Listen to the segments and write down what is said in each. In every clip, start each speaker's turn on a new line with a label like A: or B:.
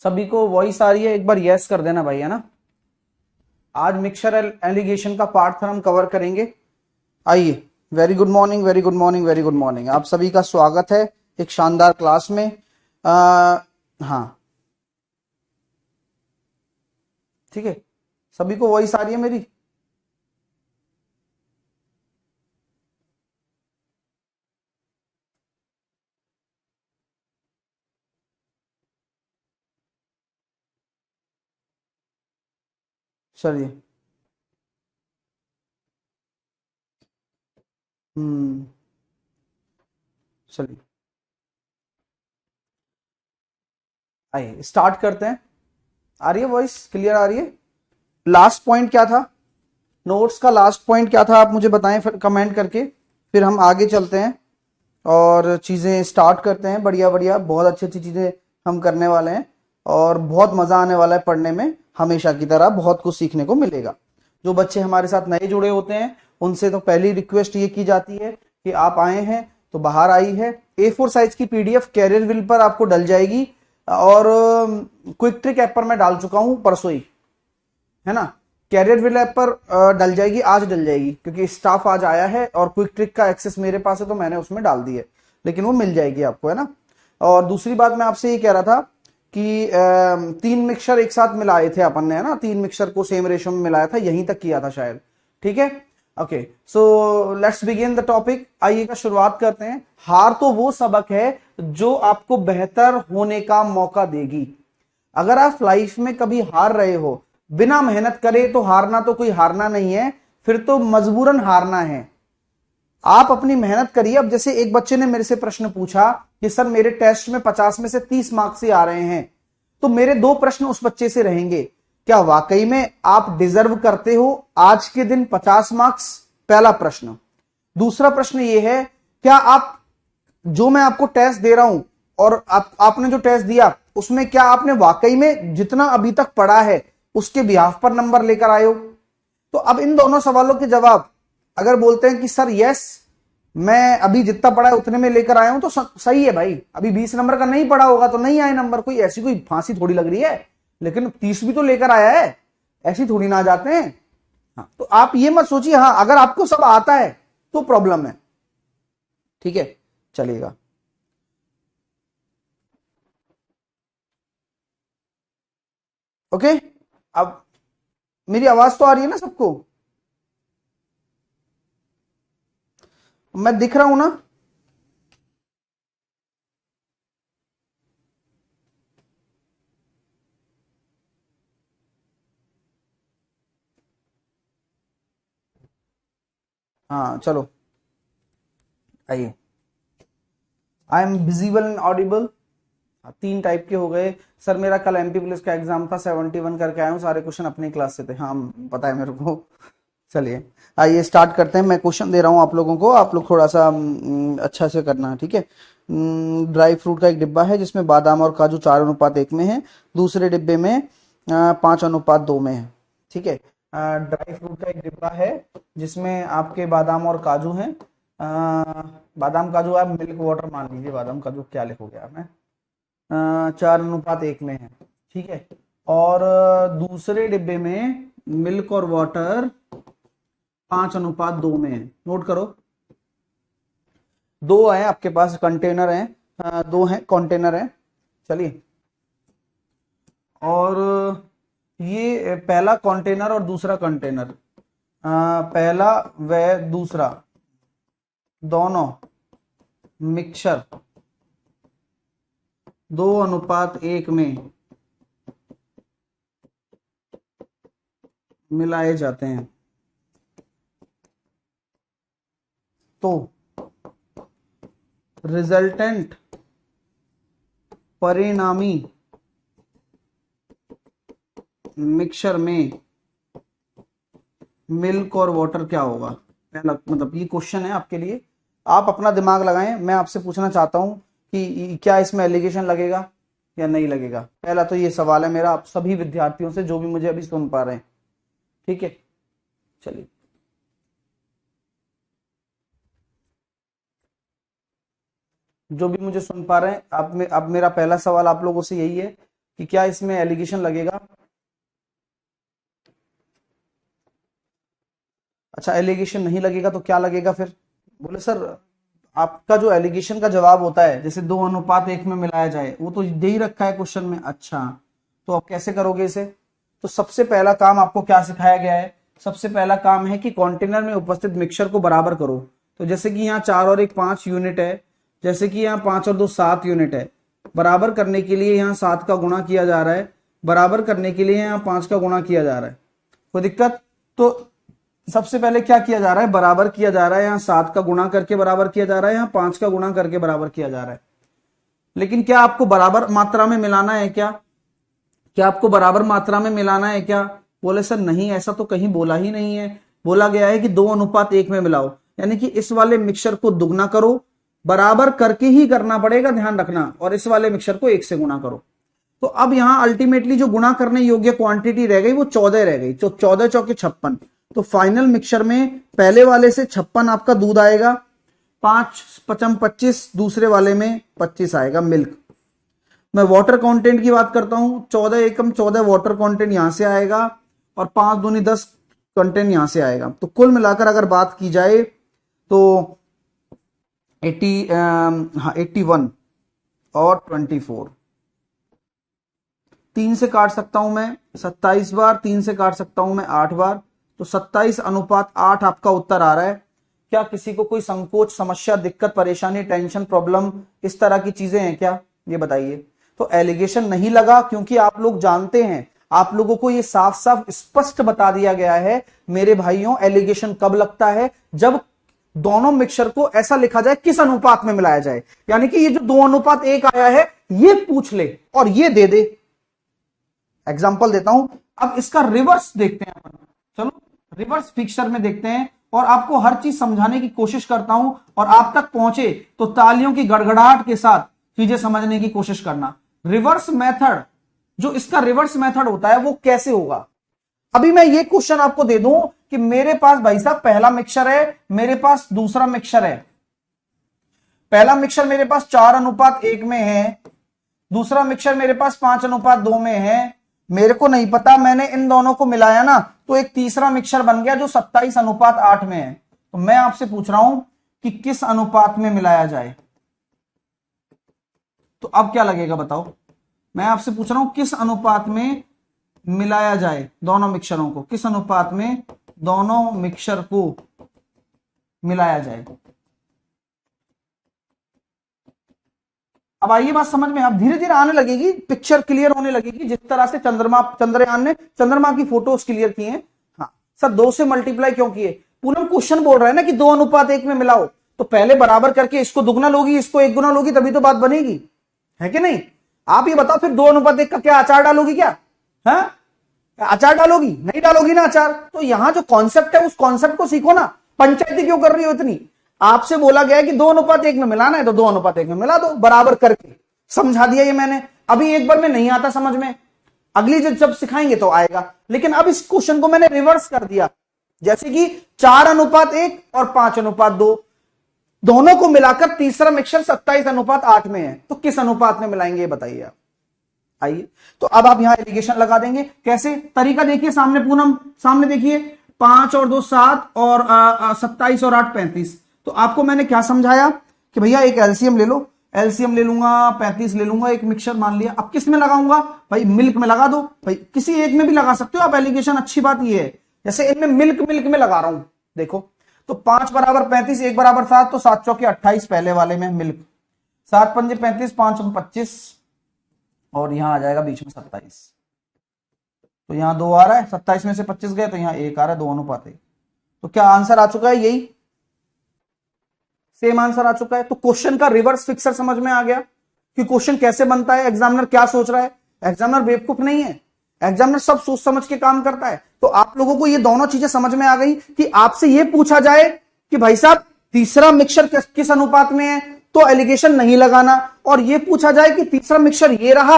A: सभी को वॉइस आ रही है? एक बार यस कर देना भाई, है ना। आज मिक्सचर एलिगेशन का पार्ट थर हम कवर करेंगे। आइए, very good morning, very good morning, very good morning. आप सभी का स्वागत है एक शानदार क्लास में। हाँ, ठीक है। सभी को वॉइस आ रही है मेरी? चलिए। हम्म। चलिए, आइए स्टार्ट करते हैं। आ रही है वॉइस? क्लियर आ रही है? लास्ट पॉइंट क्या था? नोट्स का लास्ट पॉइंट क्या था, आप मुझे बताएं फिर कमेंट करके। फिर हम आगे चलते हैं और चीज़ें स्टार्ट करते हैं। बढ़िया बढ़िया, बहुत अच्छी अच्छी चीज़ें हम करने वाले हैं और बहुत मज़ा आने वाला है पढ़ने में। हमेशा की तरह बहुत कुछ सीखने को मिलेगा। जो बच्चे हमारे साथ नए जुड़े होते हैं उनसे तो पहली रिक्वेस्ट ये की जाती है कि आप आए हैं तो बाहर आई है। A4 साइज की PDF कैरियर विल पर आपको डल जाएगी और क्विक ट्रिक ऐप पर मैं डाल चुका हूं परसों ही, है ना। कैरियर विल ऐप पर डल जाएगी, आज डल जाएगी क्योंकि स्टाफ आज आया है और क्विक ट्रिक का एक्सेस मेरे पास है तो मैंने उसमें डाल दी है। लेकिन वो मिल जाएगी आपको, है ना। और दूसरी बात मैं आपसे ये कह रहा था कि 3 मिक्सचर एक साथ मिलाए थे अपन ने, है ना। 3 मिक्सचर को सेम रेशो में मिलाया था, यहीं तक किया था शायद। ठीक है, okay. So let's begin the topic. आइएगा शुरुआत करते हैं। हार तो वो सबक है जो आपको बेहतर होने का मौका देगी। अगर आप लाइफ में कभी हार रहे हो, बिना मेहनत करे, तो हारना तो कोई हारना नहीं है, फिर तो मजबूरन हारना है। आप अपनी मेहनत करिए। अब जैसे एक बच्चे ने मेरे से प्रश्न पूछा कि सर मेरे टेस्ट में 50 में से 30 मार्क्स ही आ रहे हैं, तो मेरे 2 प्रश्न उस बच्चे से रहेंगे। क्या वाकई में आप डिजर्व करते हो आज के दिन 50 मार्क्स? पहला प्रश्न। दूसरा प्रश्न यह है, क्या आप, जो मैं आपको टेस्ट दे रहा हूं और आपने जो टेस्ट दिया उसमें क्या आपने वाकई में जितना अभी तक पढ़ा है उसके बिहाफ पर नंबर लेकर आए हो? तो अब इन दोनों सवालों के जवाब अगर बोलते हैं कि सर यस, मैं अभी जितना पढ़ा है उतने में लेकर आया हूं, तो सही है भाई। अभी 20 नंबर का नहीं पढ़ा होगा तो नहीं आए नंबर, कोई ऐसी कोई फांसी थोड़ी लग रही है। लेकिन 30 भी तो लेकर आया है, ऐसी थोड़ी ना आ जाते हैं। हाँ, तो आप ये मत सोचिए, हाँ अगर आपको सब आता है तो प्रॉब्लम है। ठीक है, चलिएगा। ओके। अब मेरी आवाज तो आ रही है ना सबको? मैं दिख रहा हूं ना? हाँ चलो, आइए। I am visible and Audible. 3 type के हो गए। सर मेरा कल MP पुलिस का एग्जाम था, 71 करके आया हूँ, सारे क्वेश्चन अपनी क्लास से थे। हाँ पता है मेरे को। चलिए, आइए स्टार्ट करते हैं। मैं क्वेश्चन दे रहा हूँ आप लोगों को, आप लोग थोड़ा सा अच्छा से करना, ठीक है। ड्राई फ्रूट का एक डिब्बा है जिसमें बादाम और काजू 4:1 में है। दूसरे डिब्बे में 5:2 में है। ठीक है। ड्राई फ्रूट का एक डिब्बा है जिसमें आपके बादाम और काजू हैं। बादाम काजू आप मिल्क वाटर मान लीजिए, बादाम काजू क्या लिखोगे आप, है 4:1 में है। ठीक है। और दूसरे डिब्बे में मिल्क और वाटर 5:2 में है। नोट करो। दो है आपके पास कंटेनर है, दो है कंटेनर है। चलिए, और ये पहला कंटेनर और दूसरा कंटेनर, पहला व दूसरा दोनों मिक्सचर 2:1 में मिलाए जाते हैं। तो रिजल्टेंट परिणामी मिक्सचर में मिल्क और वाटर क्या होगा? पहला मतलब ये क्वेश्चन है आपके लिए। आप अपना दिमाग लगाएं। मैं आपसे पूछना चाहता हूं कि क्या इसमें एलिगेशन लगेगा या नहीं लगेगा। पहला तो ये सवाल है मेरा आप सभी विद्यार्थियों से जो भी मुझे अभी सुन पा रहे हैं। ठीक है, चलिए। जो भी मुझे सुन पा रहे हैं, अब मेरा पहला सवाल आप लोगों से यही है कि क्या इसमें एलिगेशन लगेगा। अच्छा, एलिगेशन नहीं लगेगा तो क्या लगेगा फिर? बोले सर आपका जो एलिगेशन का जवाब होता है जैसे 2:1 में मिलाया जाए, वो तो दे ही रखा है क्वेश्चन में। अच्छा, तो आप कैसे करोगे इसे? तो सबसे पहला काम आपको क्या सिखाया गया है? सबसे पहला काम है कि कंटेनर में उपस्थित मिक्सचर को बराबर करो। तो जैसे कि यहाँ 4 और 1 5 यूनिट है, जैसे कि यहाँ 5 और 2 7 यूनिट है। बराबर करने के लिए यहाँ 7 का गुणा किया जा रहा है, बराबर करने के लिए यहाँ 5 का गुणा किया जा रहा है। कोई दिक्कत? तो सबसे पहले क्या किया जा रहा है? बराबर किया जा रहा है। यहाँ 7 का गुणा करके बराबर किया जा रहा है, यहाँ 5 का गुणा करके बराबर किया जा रहा है। लेकिन क्या आपको बराबर मात्रा में मिलाना है क्या? क्या आपको बराबर मात्रा में मिलाना है क्या? बोले सर नहीं, ऐसा तो कहीं बोला ही नहीं है। बोला गया है कि 2:1 में मिलाओ, यानी कि इस वाले मिक्सचर को दुगना करो, बराबर करके ही करना पड़ेगा, ध्यान रखना, और इस वाले मिक्सचर को 1 से गुणा करो। तो अब यहां अल्टीमेटली जो गुणा करने योग्य क्वांटिटी रह गई वो 14 रह गई। तो 14 चौके 56। तो फाइनल मिक्सचर में पहले वाले से 56 आपका दूध आएगा, 5 पचम 25, दूसरे वाले में 25 आएगा मिल्क। मैं वाटर कंटेंट की बात करता हूं, 14 एकम 14 वाटर कंटेंट यहां से आएगा और 5 दूनी 10 कंटेंट यहां से आएगा। तो कुल मिलाकर अगर बात की जाए तो 81 और 24, 3 से काट सकता हूं मैं 27 बार, 3 से काट सकता हूं मैं 8 बार। तो 27:8 आपका उत्तर आ रहा है। क्या किसी को कोई संकोच, समस्या, दिक्कत, परेशानी, टेंशन, प्रॉब्लम, इस तरह की चीजें हैं क्या? ये बताइए। तो एलिगेशन नहीं लगा क्योंकि आप लोग जानते हैं, आप लोगों को ये साफ साफ स्पष्ट बता दिया गया है मेरे भाइयों, एलिगेशन कब लगता है? जब दोनों मिक्सचर को ऐसा लिखा जाए किस अनुपात में मिलाया जाए, यानी कि ये जो 2:1 आया है ये पूछ ले और ये दे दे। एग्जाम्पल देता हूं, अब इसका रिवर्स देखते हैं अपन। चलो रिवर्स पिक्चर में देखते हैं और आपको हर चीज समझाने की कोशिश करता हूं और आप तक पहुंचे तो तालियों की गड़गड़ाहट के साथ चीजें समझने की कोशिश करना। रिवर्स मेथड, जो इसका रिवर्स मेथड होता है वो कैसे होगा? अभी मैं ये क्वेश्चन आपको दे दूं कि मेरे पास भाई साहब पहला मिक्सचर है, मेरे पास दूसरा मिक्सचर है। पहला मिक्सचर मेरे पास 4:1 में है, दूसरा मिक्सचर मेरे पास 5:2 में है। मेरे को नहीं पता, मैंने इन दोनों को मिलाया ना तो एक तीसरा मिक्सचर बन गया जो 27:8 में है। तो मैं आपसे पूछ रहा हूं कि किस अनुपात में मिलाया जाए। तो अब क्या लगेगा बताओ? मैं आपसे पूछ रहा हूं किस अनुपात में मिलाया जाए दोनों मिक्सचरों को, किस अनुपात में दोनों मिक्सचर को मिलाया जाए। अब आइए बात समझ में, अब धीरे धीरे आने लगेगी, पिक्चर क्लियर होने लगेगी। जिस तरह से चंद्रयान ने चंद्रमा की फोटोज क्लियर की हैं। हाँ सर, 2 से मल्टीप्लाई क्यों किए? पूनम क्वेश्चन बोल रहा है ना कि 2:1 में मिलाओ, तो पहले बराबर करके इसको दुगना लोगी, इसको 1 गुना लोगी, तभी तो बात बनेगी, है कि नहीं? आप ये बताओ फिर 2:1 का क्या अचार डालोगी क्या? है अचार डालोगी? नहीं डालोगी ना अचार। तो यहां जो कॉन्सेप्ट है उस कॉन्सेप्ट को सीखो ना, पंचायती क्यों कर रही हो इतनी? आपसे बोला गया है कि 2:1 में मिलाना है तो 2:1 में मिला दो, बराबर करके। समझा दिया ये मैंने। अभी एक बार में नहीं आता समझ में, अगली जब सिखाएंगे तो आएगा। लेकिन अब इस क्वेश्चन को मैंने रिवर्स कर दिया, जैसे कि 4:1 और 5:2 दोनों को मिलाकर तीसरा मिक्सचर 27:8 में है। तो किस अनुपात में मिलाएंगे बताइए आप। आइए, तो अब आप यहां एलिगेशन लगा देंगे। कैसे? तरीका देखिए सामने, पूनम सामने देखिए, 5 और 2 7 और 27 और 8 35। तो आपको मैंने क्या समझाया कि भैया एक एलसीएम ले लो, एलसीएम ले लूंगा, 35 ले लूंगा, एक मिक्सचर मान लिया। अब किस में लगाऊंगा भाई? मिल्क में लगा दो भाई, किसी एक में भी लगा सकते हो आप एलिगेशन। अच्छी बात ये है, जैसे इनमें मिल्क में लगा रहा हूं, देखो तो 5 बराबर 35, 1 बराबर 7, तो 7 चौके 28 पहले वाले में मिल्क, 7 पंजे 35, 5 25 और यहां आ जाएगा बीच में 27। तो यहां 2 आ रहा है, 27 में से 25 गए तो यहां 1 आ रहा है, 2:1। तो क्या आंसर आ चुका है? यही सेम आंसर आ चुका है। तो क्वेश्चन का रिवर्स फिक्सर समझ में आ गया कि क्वेश्चन कैसे बनता है, एग्जामिनर क्या सोच रहा है। एग्जामिनर बेवकूफ नहीं है, एग्जामिनर सब सोच समझ के काम करता है। तो आप लोगों को ये दोनों चीजें समझ में आ गई कि आपसे ये पूछा जाए कि भाई साहब तीसरा मिक्सचर किस अनुपात में है तो एलिगेशन नहीं लगाना, और ये पूछा जाए कि तीसरा मिक्सचर ये रहा,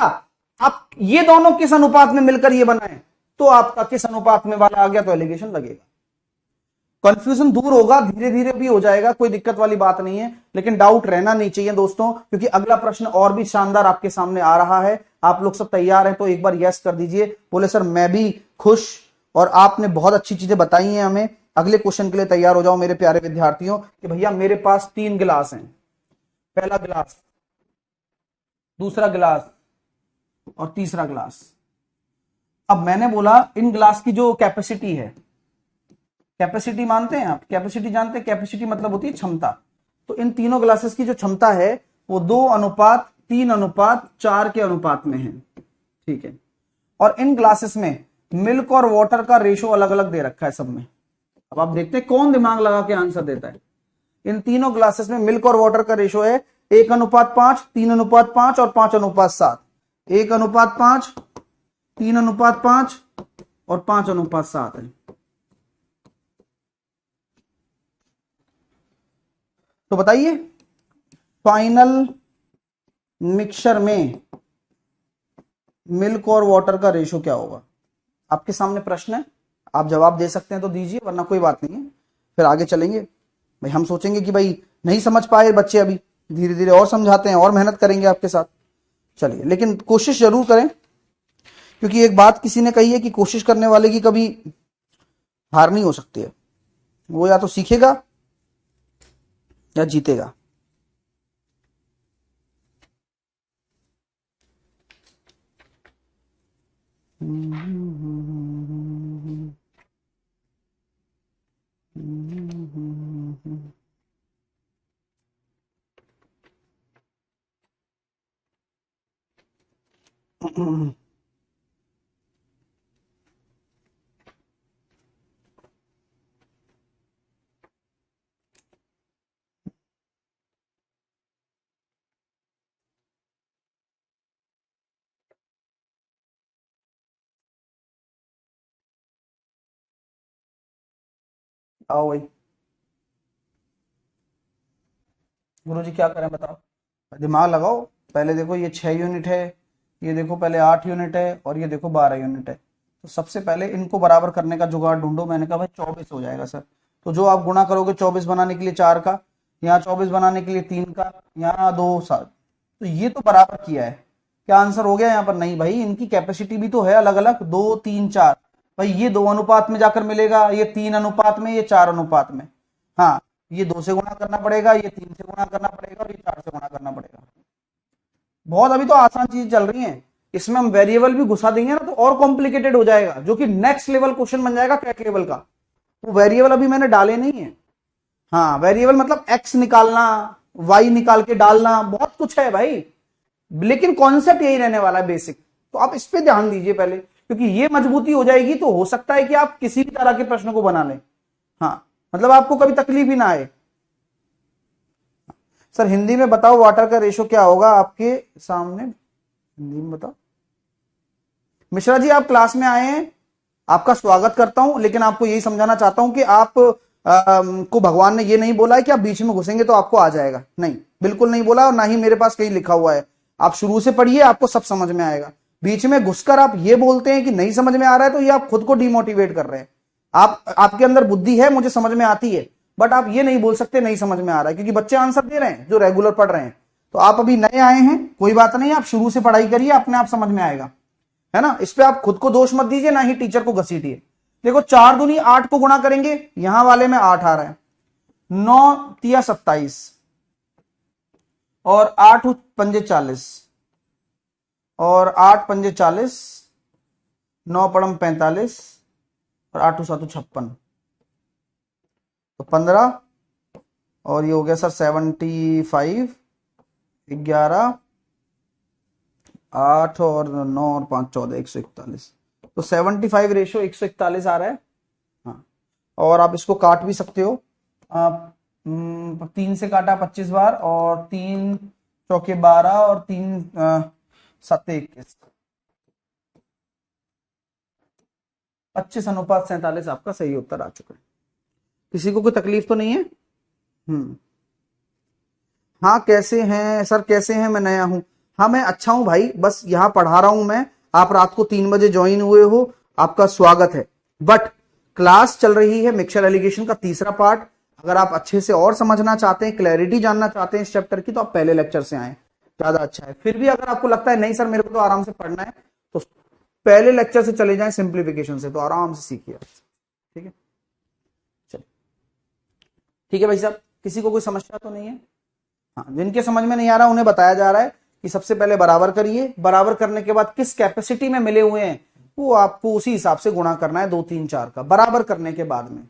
A: आप ये दोनों किस अनुपात में मिलकर ये बनाए, तो आपका किस अनुपात में वाला आ गया तो एलिगेशन लगेगा। कंफ्यूजन दूर होगा, धीरे धीरे भी हो जाएगा, कोई दिक्कत वाली बात नहीं है, लेकिन डाउट रहना नहीं चाहिए दोस्तों, क्योंकि अगला प्रश्न और भी शानदार आपके सामने आ रहा है। आप लोग सब तैयार हैं तो एक बार यस कर दीजिए। बोले सर मैं भी खुश, और आपने बहुत अच्छी चीजें बताई हैं हमें। अगले क्वेश्चन के लिए तैयार हो जाओ मेरे प्यारे विद्यार्थियों, कि भैया मेरे पास 3 गिलास हैं, पहला गिलास, दूसरा गिलास और तीसरा गिलास। अब मैंने बोला इन गिलास की जो कैपेसिटी है, कैपेसिटी मानते हैं आप, कैपेसिटी जानते हैं, कैपेसिटी मतलब होती है क्षमता। तो इन तीनों ग्लासेस की जो क्षमता है वो 2:3:4 के अनुपात में है, ठीक है। और इन ग्लासेस में मिल्क और वाटर का रेशो अलग अलग दे रखा है सब में। अब आप देखते हैं कौन दिमाग लगा के आंसर देता है। इन तीनों ग्लासेस में मिल्क और वाटर का रेशो है 1:5, 3:5 और 5:7। 1:5, 3:5 और 5:7 है। तो बताइए फाइनल मिक्सचर में मिल्क और वाटर का रेशो क्या होगा? आपके सामने प्रश्न है, आप जवाब दे सकते हैं तो दीजिए, वरना कोई बात नहीं है, फिर आगे चलेंगे। भाई हम सोचेंगे कि भाई नहीं समझ पाए बच्चे, अभी धीरे धीरे और समझाते हैं और मेहनत करेंगे आपके साथ। चलिए, लेकिन कोशिश जरूर करें, क्योंकि एक बात किसी ने कही है कि कोशिश करने वाले की कभी हार नहीं हो सकती है। वो या तो सीखेगा या जीतेगा। आओ भाई, गुरु जी क्या करें बताओ, दिमाग लगाओ। पहले देखो ये 6 यूनिट है, ये देखो पहले 8 यूनिट है, और ये देखो 12 यूनिट है। तो सबसे पहले इनको बराबर करने का जुगाड़ ढूंढो। मैंने कहा भाई 24 हो जाएगा सर। तो जो आप गुणा करोगे 24 बनाने के लिए 4 का, यहाँ 24 बनाने के लिए 3 का, यहाँ 2 7, तो ये तो बराबर किया है। क्या आंसर हो गया यहाँ पर? नहीं भाई, इनकी कैपेसिटी भी तो है अलग अलग, 2 3 4। भाई ये 2 अनुपात में जाकर मिलेगा, ये 3 अनुपात में, ये 4 अनुपात में। हाँ, ये 2 से गुणा करना पड़ेगा, ये 3 से गुणा करना पड़ेगा, और ये 4 से गुणा करना पड़ेगा। बहुत अभी तो आसान चीज चल रही है, इसमें हम वेरिएबल भी घुसा देंगे ना तो और कॉम्प्लिकेटेड हो जाएगा, जो कि नेक्स्ट लेवल क्वेश्चन बन जाएगा कैट लेवल का। वो वेरिएबल अभी मैंने डाले नहीं है। हाँ, वेरिएबल मतलब एक्स निकालना, वाई निकाल के डालना, बहुत कुछ है भाई, लेकिन कॉन्सेप्ट यही रहने वाला है बेसिक। तो आप इस पे ध्यान दीजिए पहले, क्योंकि ये मजबूती हो जाएगी तो हो सकता है कि आप किसी भी तरह के प्रश्न को बना लें। हाँ, मतलब आपको कभी तकलीफ ही ना आए। सर हिंदी में बताओ वाटर का रेशो क्या होगा आपके सामने, हिंदी में बताओ। मिश्रा जी आप क्लास में आए हैं, आपका स्वागत करता हूं, लेकिन आपको यही समझाना चाहता हूं कि आप को भगवान ने ये नहीं बोला है कि आप बीच में घुसेंगे तो आपको आ जाएगा, नहीं, बिल्कुल नहीं बोला, और ना ही मेरे पास कहीं लिखा हुआ है। आप शुरू से पढ़िए, आपको सब समझ में आएगा। बीच में घुसकर आप ये बोलते हैं कि नहीं समझ में आ रहा है, तो ये आप खुद को डिमोटिवेट कर रहे हैं। आपके अंदर बुद्धि है, मुझे समझ में आती है, बट आप ये नहीं बोल सकते नहीं समझ में आ रहा है, क्योंकि बच्चे आंसर दे रहे हैं जो रेगुलर पढ़ रहे हैं। तो आप अभी नए आए हैं, कोई बात नहीं, आप शुरू से पढ़ाई करिए, अपने आप समझ में आएगा, है ना। इस पे आप खुद को दोष मत दीजिए, ना ही टीचर को घसीटिए। देखो 4 दूनी 8 को गुणा करेंगे, यहां वाले में 8 आ रहा है, 9 तिया 27, और 8 पंजे 40, और 8 पंजे 40, 9 पड़म 45, और 8 7 56, तो 15, और ये हो गया सर 75, 11, 8 और 9 और 5 14, 141। तो 75 रेशो 141 आ रहा है। हाँ, और आप इसको काट भी सकते हो, आप 3 से काटा 25 बार, और 3 चौके 12, और 3 सत्ते 21, 25:47 आपका सही उत्तर आ चुका है। किसी को कोई तकलीफ तो नहीं है? हाँ कैसे हैं सर, कैसे हैं, मैं नया हूं। हाँ मैं अच्छा हूं भाई, बस यहाँ पढ़ा रहा हूं मैं। आप रात को 3 बजे ज्वाइन हुए हो, आपका स्वागत है। बट क्लास चल रही है मिक्सचर एलिगेशन का तीसरा पार्ट। अगर आप अच्छे से और समझना चाहते हैं, क्लैरिटी जानना चाहते हैं इस चैप्टर की, तो आप पहले लेक्चर से आए, ज्यादा अच्छा है। फिर भी अगर आपको लगता है नहीं सर मेरे को तो आराम से पढ़ना है, तो पहले लेक्चर से चले जाएं सिंप्लीफिकेशन से, तो आराम से सीखिए। ठीक है, चलिए ठीक है भाई साहब, किसी को कोई समस्या तो नहीं है? हाँ, जिनके समझ में नहीं आ रहा उन्हें बताया जा रहा है कि सबसे पहले बराबर करिए, बराबर करने के बाद किस कैपेसिटी में मिले हुए हैं वो आपको उसी हिसाब से गुणा करना है 2 3 4 का, बराबर करने के बाद में।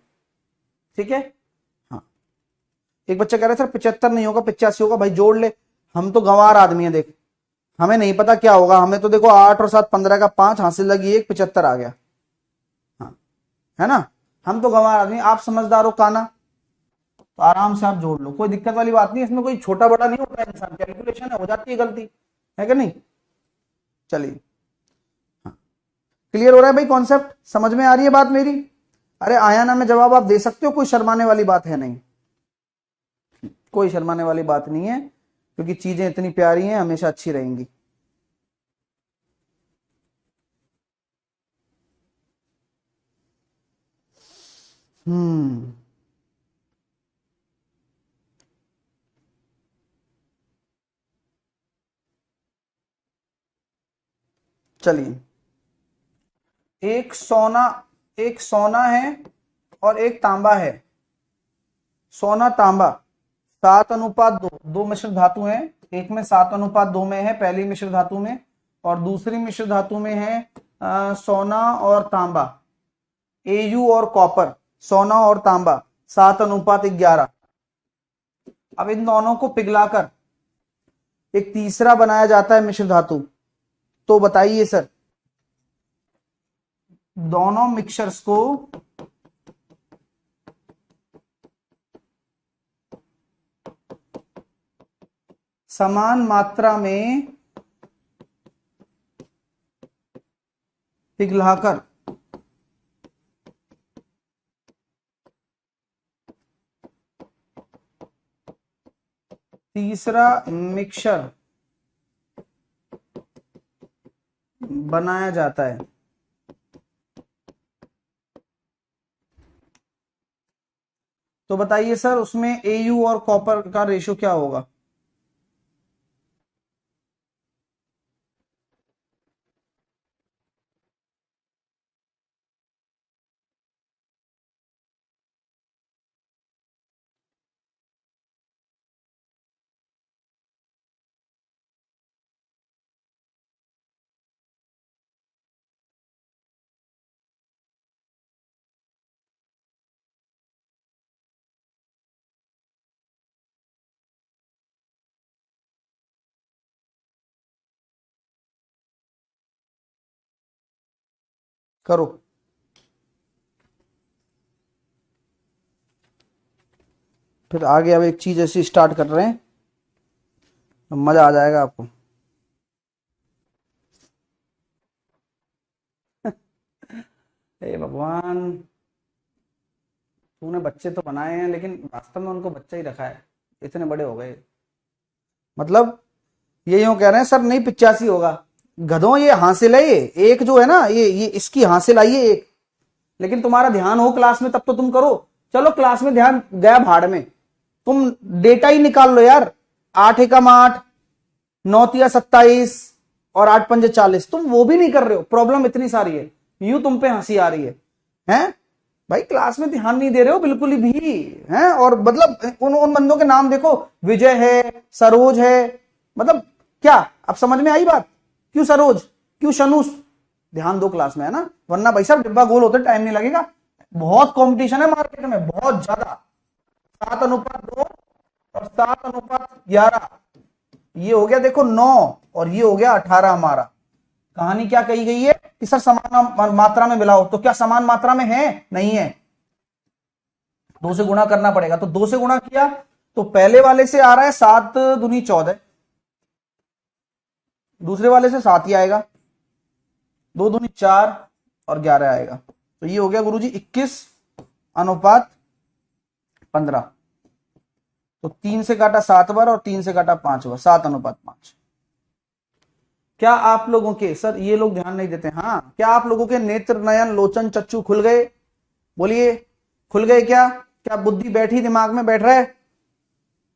A: ठीक है, हाँ। एक बच्चा कह रहा है सर 75 नहीं होगा 85 होगा, भाई जोड़ ले। हम तो गंवार आदमी है, देख हमें नहीं पता क्या होगा, हमें तो देखो 8 और 7 15 का 5 हासिल लगी 1 75 आ गया। हाँ, है ना, हम तो गंवार आदमी, आप समझदार हो काना, तो आराम से आप जोड़ लो, कोई दिक्कत वाली बात नहीं, इसमें कोई छोटा बड़ा नहीं होता है, इंसान कैलकुलेशन है, हो जाती है गलती, है कि नहीं। चलिए, हाँ, क्लियर हो रहा है भाई, कॉन्सेप्ट समझ में आ रही है बात मेरी? अरे आया ना में जवाब आप दे सकते हो, कोई शर्माने वाली बात है नहीं, कोई शर्माने वाली बात नहीं है, क्योंकि चीजें इतनी प्यारी हैं, हमेशा अच्छी रहेंगी। हम्म, चलिए, एक सोना है और एक तांबा है। सोना तांबा 7:2, दो मिश्र धातु हैं, एक में 7:2 में है पहली मिश्र धातु में, और दूसरी मिश्र धातु में है सोना और तांबा, एयू और कॉपर, सोना और तांबा 7:11। अब इन दोनों को पिघलाकर एक तीसरा बनाया जाता है मिश्र धातु, तो बताइए सर, दोनों मिक्सचर्स को समान मात्रा में पिघलाकर तीसरा मिक्सचर बनाया जाता है, तो बताइए सर उसमें एयू और कॉपर का रेशो क्या होगा? करो, फिर आगे अब एक चीज ऐसी स्टार्ट कर रहे हैं, मजा आ जाएगा आपको। हे भगवान, तूने बच्चे तो बनाए हैं लेकिन वास्तव में उनको बच्चा ही रखा है, इतने बड़े हो गए। मतलब ये यूं कह रहे हैं सर नहीं 85 होगा, गधों ये हासिल है, ये एक जो है ना, ये इसकी हासिल आई है एक, लेकिन तुम्हारा ध्यान हो क्लास में तब तो तुम करो। चलो क्लास में ध्यान गया भाड़ में, तुम डेटा ही निकाल लो यार, 8 एकम 8, 9 तिया 27 और 8 पंजे 40, तुम वो भी नहीं कर रहे हो, प्रॉब्लम इतनी सारी है, यूं तुम पे हंसी आ रही है, हैं भाई क्लास में ध्यान नहीं दे रहे हो बिल्कुल भी, हैं। और मतलब उन बंदों के नाम देखो, विजय है, सरोज है, मतलब क्या, अब समझ में आई बात? क्यों सरोज, क्यों शनुष? ध्यान दो क्लास में, है ना, वरना भाई साहब डिब्बा गोल होते टाइम नहीं लगेगा, बहुत कंपटीशन है मार्केट में, बहुत ज्यादा। 7:2 और 7:11, ये हो गया देखो 9 और ये हो गया 18 हमारा। कहानी क्या कही गई है कि सर समान मात्रा में मिलाओ, तो क्या समान मात्रा में है? नहीं है, 2 से गुणा करना पड़ेगा, तो 2 से गुणा किया तो पहले वाले से आ रहा है 7 दूनी 14, दूसरे वाले से 7 ही आएगा, 2 दूनी 4 और 11 आएगा, तो ये हो गया गुरुजी 21:15। तो 3 से काटा 7 बार और 3 से काटा 5 बार, 7:5। क्या आप लोगों के, सर ये लोग ध्यान नहीं देते, हाँ क्या आप लोगों के नेत्र नयन लोचन चक्षु खुल गए? बोलिए, खुल गए क्या? क्या बुद्धि बैठी, दिमाग में बैठ रहा है?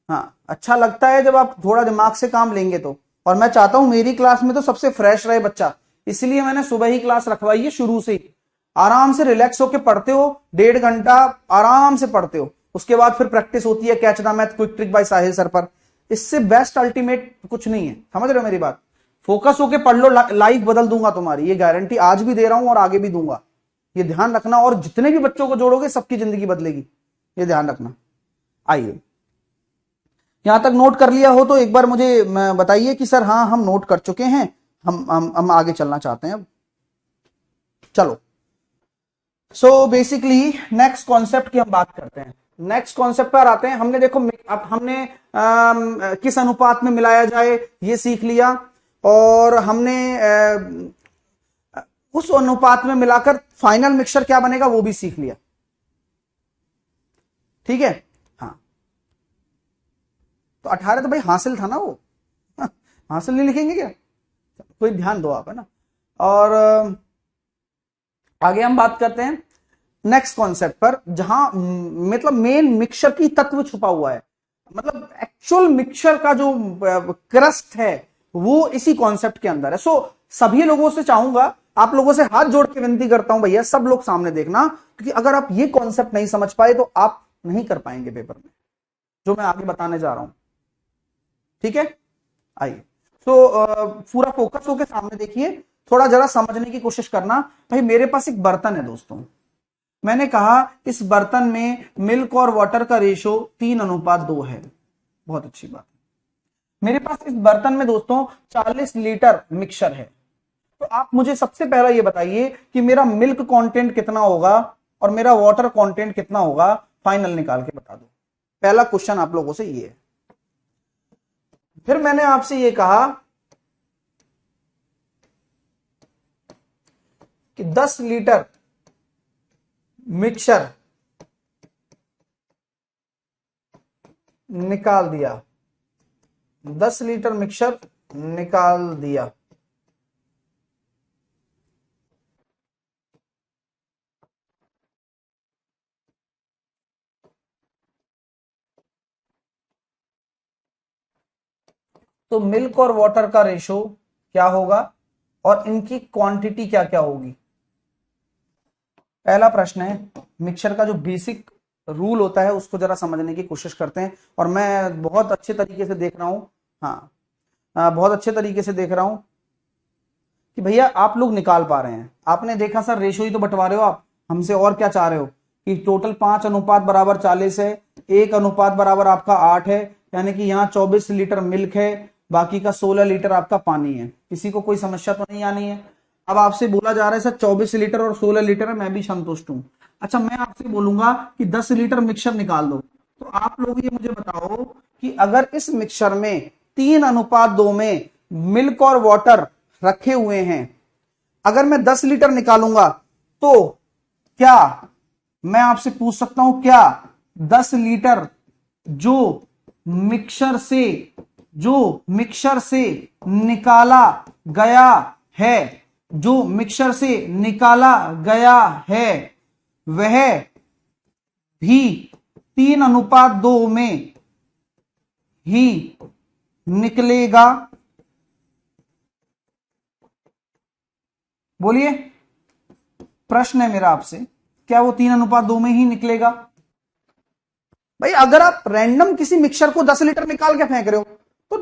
A: हाँ, अच्छा लगता है जब आप थोड़ा दिमाग से काम लेंगे तो। और मैं चाहता हूं मेरी क्लास में तो सबसे फ्रेश रहे बच्चा, इसलिए मैंने सुबह ही क्लास रखवाई है शुरू से ही। आराम से रिलैक्स होके पढ़ते हो, 1.5 घंटा आराम से पढ़ते हो, उसके बाद फिर प्रैक्टिस होती है catch the math quick trick bye Sahil sir पर। इससे बेस्ट अल्टीमेट कुछ नहीं है, समझ रहे हो मेरी बात? फोकस होके पढ़ लो, लाइफ बदल दूंगा तुम्हारी, ये गारंटी आज भी दे रहा हूं और आगे भी दूंगा। ये ध्यान रखना, और जितने भी बच्चों को जोड़ोगे सबकी जिंदगी बदलेगी, ये ध्यान रखना। आइए, यहां तक नोट कर लिया हो तो एक बार मुझे बताइए कि सर हाँ हम नोट कर चुके हैं, हम आगे चलना चाहते हैं अब। चलो, सो बेसिकली नेक्स्ट कॉन्सेप्ट की हम बात करते हैं। नेक्स्ट कॉन्सेप्ट पर आते हैं। हमने देखो, अब हमने किस अनुपात में मिलाया जाए ये सीख लिया, और हमने उस अनुपात में मिलाकर फाइनल मिक्सचर क्या बनेगा वो भी सीख लिया। ठीक है, हाँ। तो 18 तो भाई हासिल था ना वो, हासिल नहीं लिखेंगे क्या? कोई ध्यान दो आप, है ना। और आगे हम बात करते हैं नेक्स्ट कॉन्सेप्ट पर, जहां मतलब मेन मिक्सचर की तत्व छुपा हुआ है, मतलब एक्चुअल मिक्सचर का जो क्रस्ट है वो इसी कॉन्सेप्ट के अंदर है। सो सभी लोगों से चाहूंगा, आप लोगों से हाथ जोड़ के विनती करता हूं भैया, सब लोग सामने देखना, क्योंकि अगर आप ये कॉन्सेप्ट नहीं समझ पाए तो आप नहीं कर पाएंगे पेपर में जो मैं आगे बताने जा रहा हूं। ठीक है, आइए। तो पूरा फोकस होकर सामने देखिए, थोड़ा जरा समझने की कोशिश करना। भाई मेरे पास एक बर्तन है दोस्तों, मैंने कहा इस बर्तन में मिल्क और वाटर का रेशो 3:2 है। बहुत अच्छी बात है। मेरे पास इस बर्तन में दोस्तों 40 लीटर मिक्सचर है। तो आप मुझे सबसे पहला ये बताइए कि मेरा मिल्क कंटेंट कितना होगा और मेरा वाटर कंटेंट कितना होगा, फाइनल निकाल के बता दो। पहला क्वेश्चन आप लोगों से ये है। फिर मैंने आपसे ये कहा कि 10 लीटर मिक्सचर निकाल दिया, 10 लीटर मिक्सचर निकाल दिया। तो मिल्क और वाटर का रेशो क्या होगा और इनकी क्वांटिटी क्या क्या होगी? पहला प्रश्न है। मिक्सचर का जो बेसिक रूल होता है उसको जरा समझने की कोशिश करते हैं, और मैं बहुत अच्छे तरीके से देख रहा हूं, हाँ बहुत अच्छे तरीके से देख रहा हूं कि भैया आप लोग निकाल पा रहे हैं। आपने देखा सर रेशो ही तो बंटवा रहे हो आप हमसे, और क्या चाह रहे हो कि टोटल 5:40 है, 1:8 आपका 8 है, यानी कि यहाँ 24 लीटर मिल्क है, बाकी का 16 लीटर आपका पानी है। किसी को कोई समस्या तो नहीं आनी है? अब आपसे बोला जा रहा है सर 24 लीटर और 16 लीटर है, मैं भी संतुष्ट हूं। अच्छा, मैं आपसे बोलूंगा कि 10 लीटर मिक्सचर निकाल दो, तो आप लोग ये मुझे बताओ कि अगर इस मिक्सचर में 3:2 में मिल्क और वाटर रखे हुए हैं, अगर मैं 10 लीटर निकालूंगा तो क्या मैं आपसे पूछ सकता हूं, क्या 10 लीटर जो मिक्सचर से निकाला गया है, जो मिक्सचर से निकाला गया है वह भी 3:2 में ही निकलेगा? बोलिए, प्रश्न है मेरा आपसे, क्या वो 3:2 में ही निकलेगा? भाई अगर आप रैंडम किसी मिक्सचर को 10 लीटर निकाल के फेंक रहे हो तो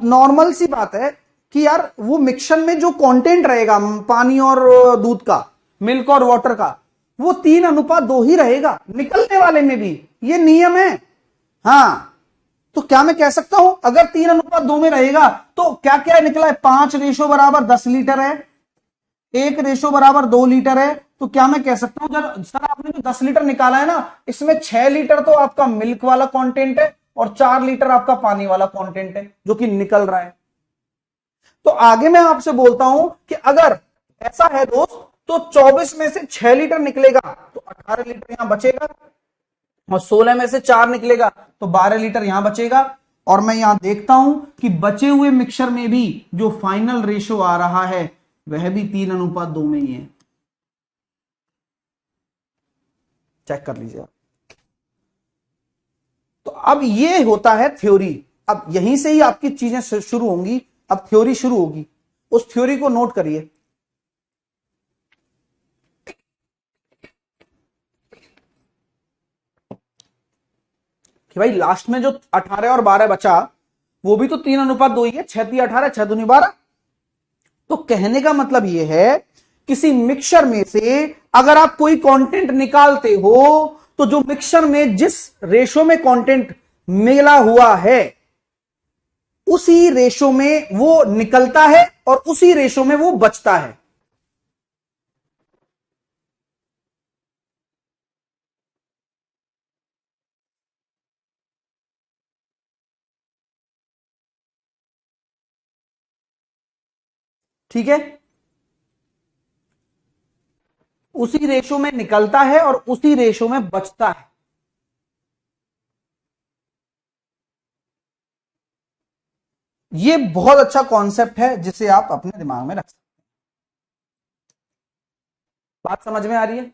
A: नॉर्मल सी बात है कि यार वो मिक्सचर में जो कंटेंट रहेगा पानी और दूध का, मिल्क और वाटर का, वो 3:2 ही रहेगा निकलने वाले में भी, ये नियम है। हाँ, तो क्या मैं कह सकता हूं अगर 3:2 में रहेगा तो क्या क्या निकला है? 5:10 लीटर है, 1:2 लीटर है। तो क्या मैं कह सकता हूं सर आपने जो 10 लीटर निकाला है ना, इसमें 6 लीटर तो आपका मिल्क वाला कंटेंट है और 4 लीटर आपका पानी वाला कंटेंट है जो कि निकल रहा है। तो आगे मैं आपसे बोलता हूं कि अगर ऐसा है दोस्त तो 24 में से 6 लीटर निकलेगा तो 18 लीटर यहां बचेगा, और 16 में से 4 निकलेगा तो 12 लीटर यहां बचेगा। और मैं यहां देखता हूं कि बचे हुए मिक्सचर में भी जो फाइनल रेशो आ रहा है वह भी 3:2 में ही है। चेक कर लीजिए आप। तो अब ये होता है थ्योरी। अब यहीं से ही आपकी चीजें शुरू होंगी। अब थ्योरी शुरू होगी, उस थ्योरी को नोट करिए कि भाई लास्ट में जो 18 और 12 बचा वो भी तो 3:2 ही है, 6×3 = 18, 6×2 = 12। तो कहने का मतलब यह है किसी मिक्सचर में से अगर आप कोई कंटेंट निकालते हो तो जो मिक्सचर में जिस रेशो में कंटेंट मिला हुआ है उसी रेशो में वो निकलता है और उसी रेशो में वो बचता है। ठीक है, उसी रेशो में निकलता है और उसी रेशो में बचता है। ये बहुत अच्छा कॉन्सेप्ट है जिसे आप अपने दिमाग में रख सकते हैं। बात समझ में आ रही है?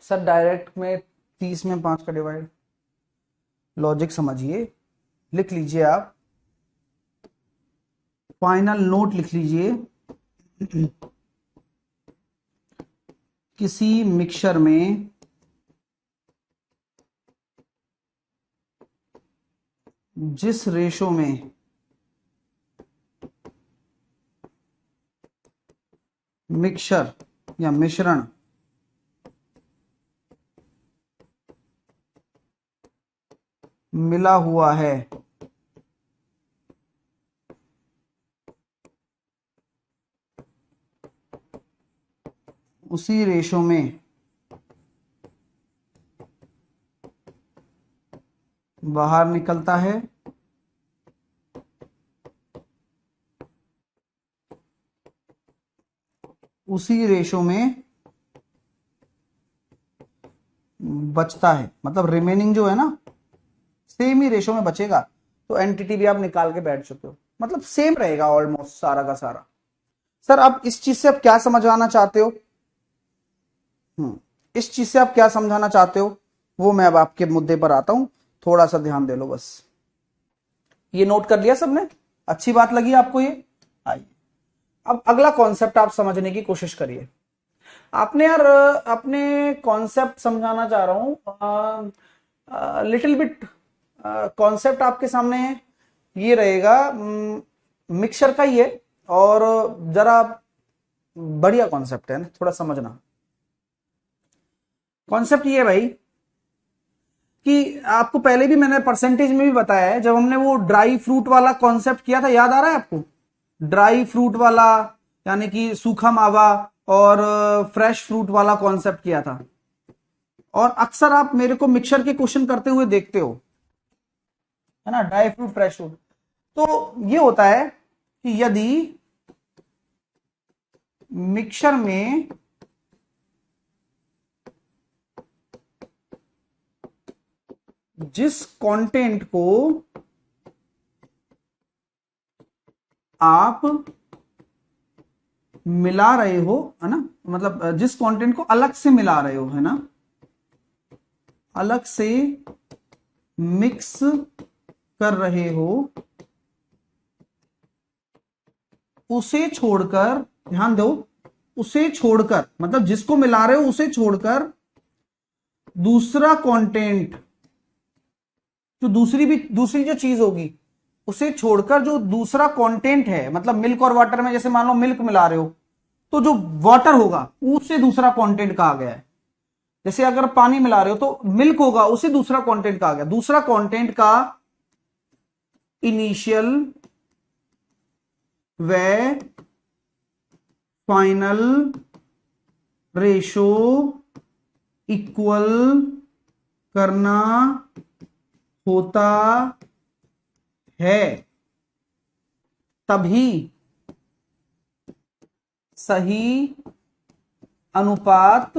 A: सर डायरेक्ट में 30 में 5 का डिवाइड, लॉजिक समझिए, लिख लीजिए आप, फाइनल नोट लिख लीजिए। किसी मिक्सचर में जिस रेशो में मिक्सचर या मिश्रण मिला हुआ है उसी रेशो में बाहर निकलता है, उसी रेशो में बचता है। मतलब रिमेनिंग जो है ना सेम ही रेशो में बचेगा। तो एंटिटी भी आप निकाल के बैठ चुके हो, मतलब सेम रहेगा ऑलमोस्ट सारा का सारा। सर आप इस चीज से आप क्या समझाना चाहते हो? इस चीज से आप क्या समझाना चाहते हो वो मैं अब आपके मुद्दे पर आता हूं, थोड़ा सा ध्यान दे लो बस। ये नोट कर लिया सबने? अच्छी बात लगी आपको ये? आइए अब अगला कॉन्सेप्ट आप समझने की कोशिश करिए। आपने यार अपने कॉन्सेप्ट समझाना चाह रहा हूं, लिटिल बिट कॉन्सेप्ट आपके सामने ये रहेगा, मिक्सचर का ही है और जरा बढ़िया कॉन्सेप्ट है ना, थोड़ा समझना। कॉन्सेप्ट ये है भाई कि आपको पहले भी मैंने परसेंटेज में भी बताया है, जब हमने वो ड्राई फ्रूट वाला कॉन्सेप्ट किया था, याद आ रहा है आपको? ड्राई फ्रूट वाला यानी कि सूखा मावा और फ्रेश फ्रूट वाला कॉन्सेप्ट किया था। और अक्सर आप मेरे को मिक्सचर के क्वेश्चन करते हुए देखते हो, है ना, ड्राई फ्रूट फ्रेश फ्रूट। तो ये होता है कि यदि मिक्सचर में जिस कंटेंट को आप मिला रहे हो, है ना, मतलब जिस कंटेंट को अलग से मिला रहे हो, है ना, अलग से मिक्स कर रहे हो, उसे छोड़कर, ध्यान दो, उसे छोड़कर मतलब जिसको मिला रहे हो उसे छोड़कर दूसरा कंटेंट, जो दूसरी जो चीज होगी उसे छोड़कर जो दूसरा कंटेंट है, मतलब मिल्क और वाटर में जैसे मान लो मिल्क मिला रहे हो तो जो वाटर होगा उससे दूसरा कंटेंट कहा गया है। जैसे अगर पानी मिला रहे हो तो मिल्क होगा, उसे दूसरा कंटेंट कहा गया। दूसरा कंटेंट का इनिशियल व फाइनल रेशो इक्वल करना होता है, तभी सही अनुपात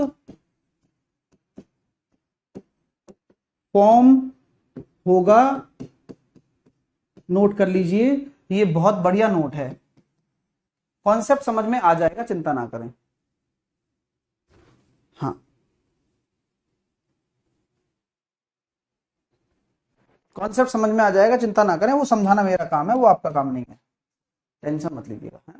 A: फॉर्म होगा। नोट कर लीजिए, ये बहुत बढ़िया नोट है, कॉन्सेप्ट समझ में आ जाएगा, चिंता ना करें। हाँ, कॉन्सेप्ट समझ में आ जाएगा, चिंता ना करें, वो समझाना मेरा काम है, वो आपका काम नहीं है, टेंशन मत लीजिएगा, है?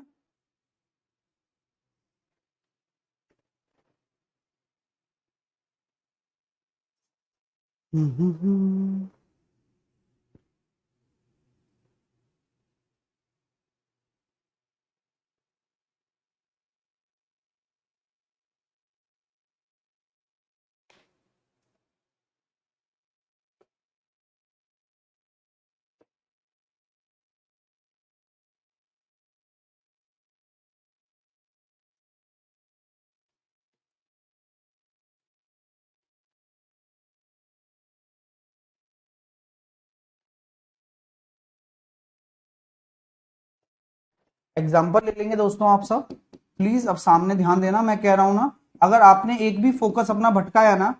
A: एग्जाम्पल ले लेंगे दोस्तों आप सब, प्लीज अब सामने ध्यान देना, मैं कह रहा हूं ना, अगर आपने एक भी फोकस अपना भटकाया ना,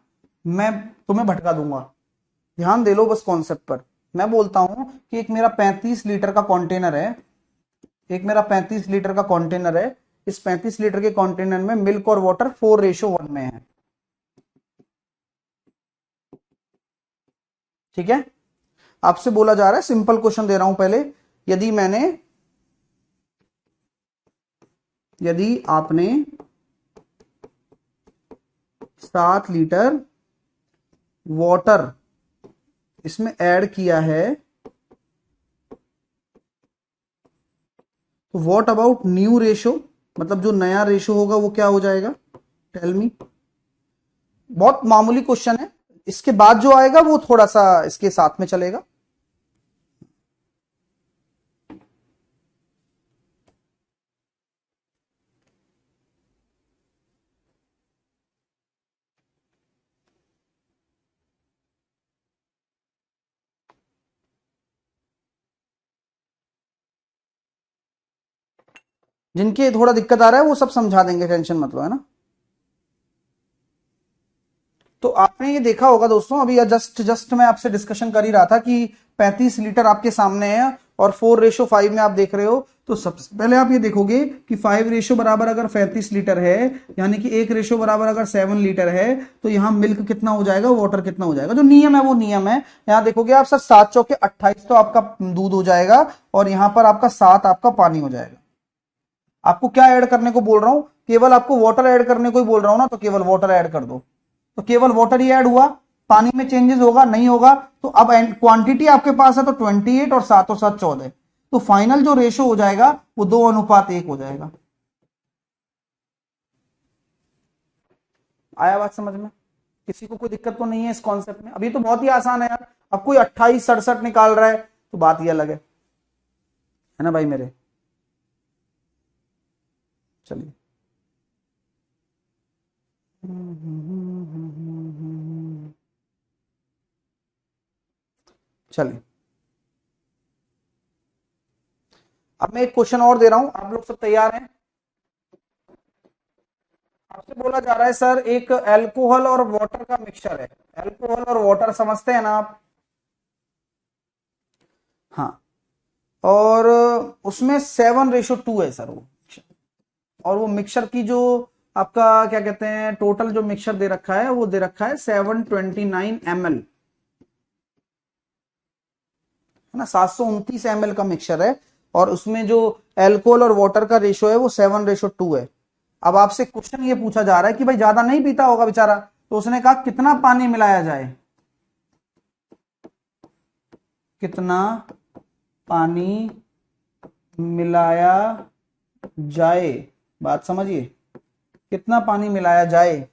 A: मैं तुम्हें भटका दूंगा। ध्यान दे लो बस कॉन्सेप्ट पर। मैं बोलता हूं कि एक मेरा 35 लीटर का कंटेनर है, एक मेरा 35 लीटर का कंटेनर है, इस 35 लीटर के कंटेनर में मिल्क और वाटर 4:1 में है, ठीक है? आपसे बोला जा रहा है, सिंपल क्वेश्चन दे रहा हूं पहले, यदि आपने 7 लीटर वाटर इसमें ऐड किया है, तो व्हाट अबाउट न्यू रेशो, मतलब जो नया रेशो होगा वो क्या हो जाएगा? Tell me. बहुत मामूली क्वेश्चन है, इसके बाद जो आएगा वो थोड़ा सा इसके साथ में चलेगा। जिनके थोड़ा दिक्कत आ रहा है वो सब समझा देंगे, टेंशन मत लो, है ना? तो आपने ये देखा होगा दोस्तों, अभी जस्ट जस्ट मैं आपसे डिस्कशन कर ही रहा था कि 35 लीटर आपके सामने है और 4:5 में आप देख रहे हो, तो सबसे पहले आप ये देखोगे कि 5 रेशो बराबर अगर 35 लीटर है, यानी कि 1 रेशो बराबर अगर 7 लीटर है, तो यहां मिल्क कितना हो जाएगा, वाटर कितना हो जाएगा? जो नियम है वो नियम है। यहां देखोगे आप सर, 7 चौके 28 तो आपका दूध हो जाएगा, और यहां पर आपका 7 आपका पानी हो जाएगा। आपको क्या ऐड करने को बोल रहा हूं? केवल आपको वाटर ऐड करने को ही बोल रहा हूं ना, तो केवल वाटर ऐड कर दो, तो केवल वाटर ही ऐड हुआ, पानी में चेंजेस होगा नहीं होगा? तो अब क्वांटिटी आपके पास है तो 28 और 7 और 7 14, तो फाइनल जो रेशो हो जाएगा वो 2:1 हो जाएगा। आया बात समझ में? किसी को कोई दिक्कत तो नहीं है इस कॉन्सेप्ट में? अभी तो बहुत ही आसान है यार, अब कोई 28 67 निकाल रहा है तो बात ही अलग है ना भाई मेरे? चलिए, चलिए, अब मैं एक क्वेश्चन और दे रहा हूं, आप लोग सब तैयार हैं? आपसे बोला जा रहा है सर, एक अल्कोहल और वाटर का मिक्सचर है, अल्कोहल और वाटर समझते हैं ना आप? हाँ, और उसमें 7:2 है सर वो, और वो मिक्सचर की जो आपका क्या कहते हैं, टोटल जो मिक्सचर दे रखा है वो दे रखा है 729 ml, है ना? 729 ml का मिक्सचर है, और उसमें जो एल्कोहल और वाटर का रेशो है वो 7:2 है। अब आपसे क्वेश्चन ये पूछा जा रहा है कि भाई ज्यादा नहीं पीता होगा बेचारा, तो उसने कहा कितना पानी मिलाया जाए, कितना पानी मिलाया जाए, बात समझिए, कितना पानी मिलाया जाए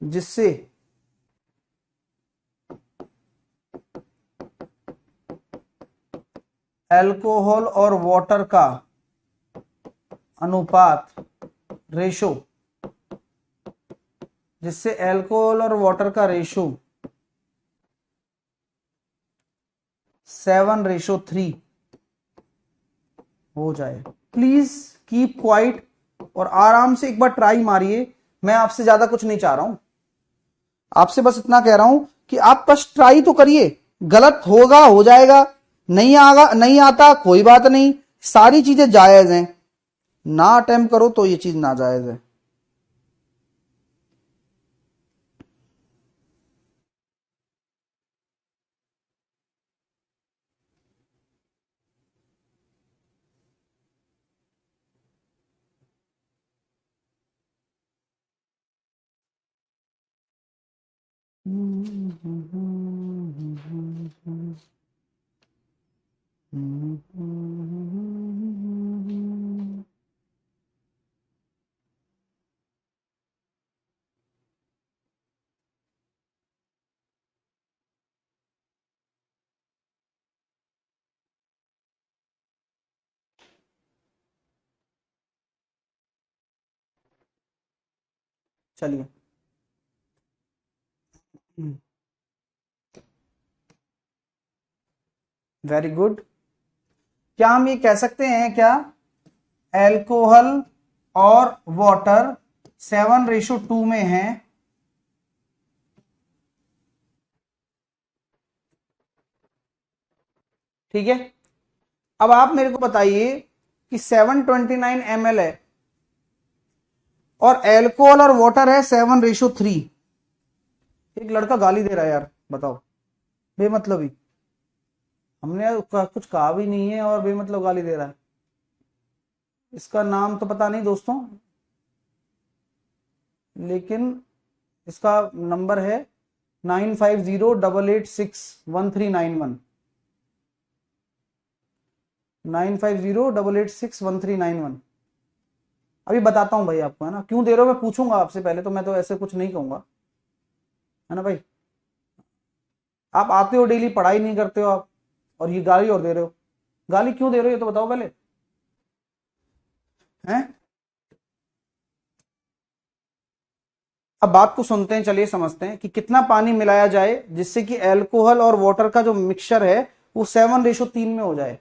A: जिससे अल्कोहल और वाटर का अनुपात, रेशो, जिससे अल्कोहल और वाटर का रेशो 7:3 हो जाए। प्लीज कीप क्वाइट और आराम से एक बार ट्राई मारिए। मैं आपसे ज्यादा कुछ नहीं चाह रहा हूं, आपसे बस इतना कह रहा हूं कि आप बस ट्राई तो करिए। गलत होगा, हो जाएगा, नहीं आगा, नहीं आता, कोई बात नहीं, सारी चीजें जायज हैं। ना अटेम्प्ट करो तो ये चीज नाजायज है। चलिए, वेरी गुड। क्या हम ये कह सकते हैं क्या, एल्कोहल और वाटर 7:2 में है? ठीक है, अब आप मेरे को बताइए कि 729 ml है और एल्कोहल और वाटर है 7:3। एक लड़का गाली दे रहा है यार, बताओ, बेमतलब ही। हमने कुछ कहा भी नहीं है और बेमतलब गाली दे रहा है। इसका नाम तो पता नहीं दोस्तों, लेकिन इसका नंबर है 9508861391। 9508861391। अभी बताता हूं भाई आपको, है ना, क्यों दे रहे हो मैं पूछूंगा आपसे पहले, तो मैं तो ऐसे कुछ नहीं कहूंगा, है ना भाई। आप आते हो डेली, पढ़ाई नहीं करते हो आप, और ये गाली और दे रहे हो। गाली क्यों दे रहे हो ये तो बताओ पहले, हैं? अब बात को सुनते हैं, चलिए समझते हैं कि कितना पानी मिलाया जाए जिससे कि एल्कोहल और वाटर का जो मिक्सचर है वो 7:3 में हो जाए।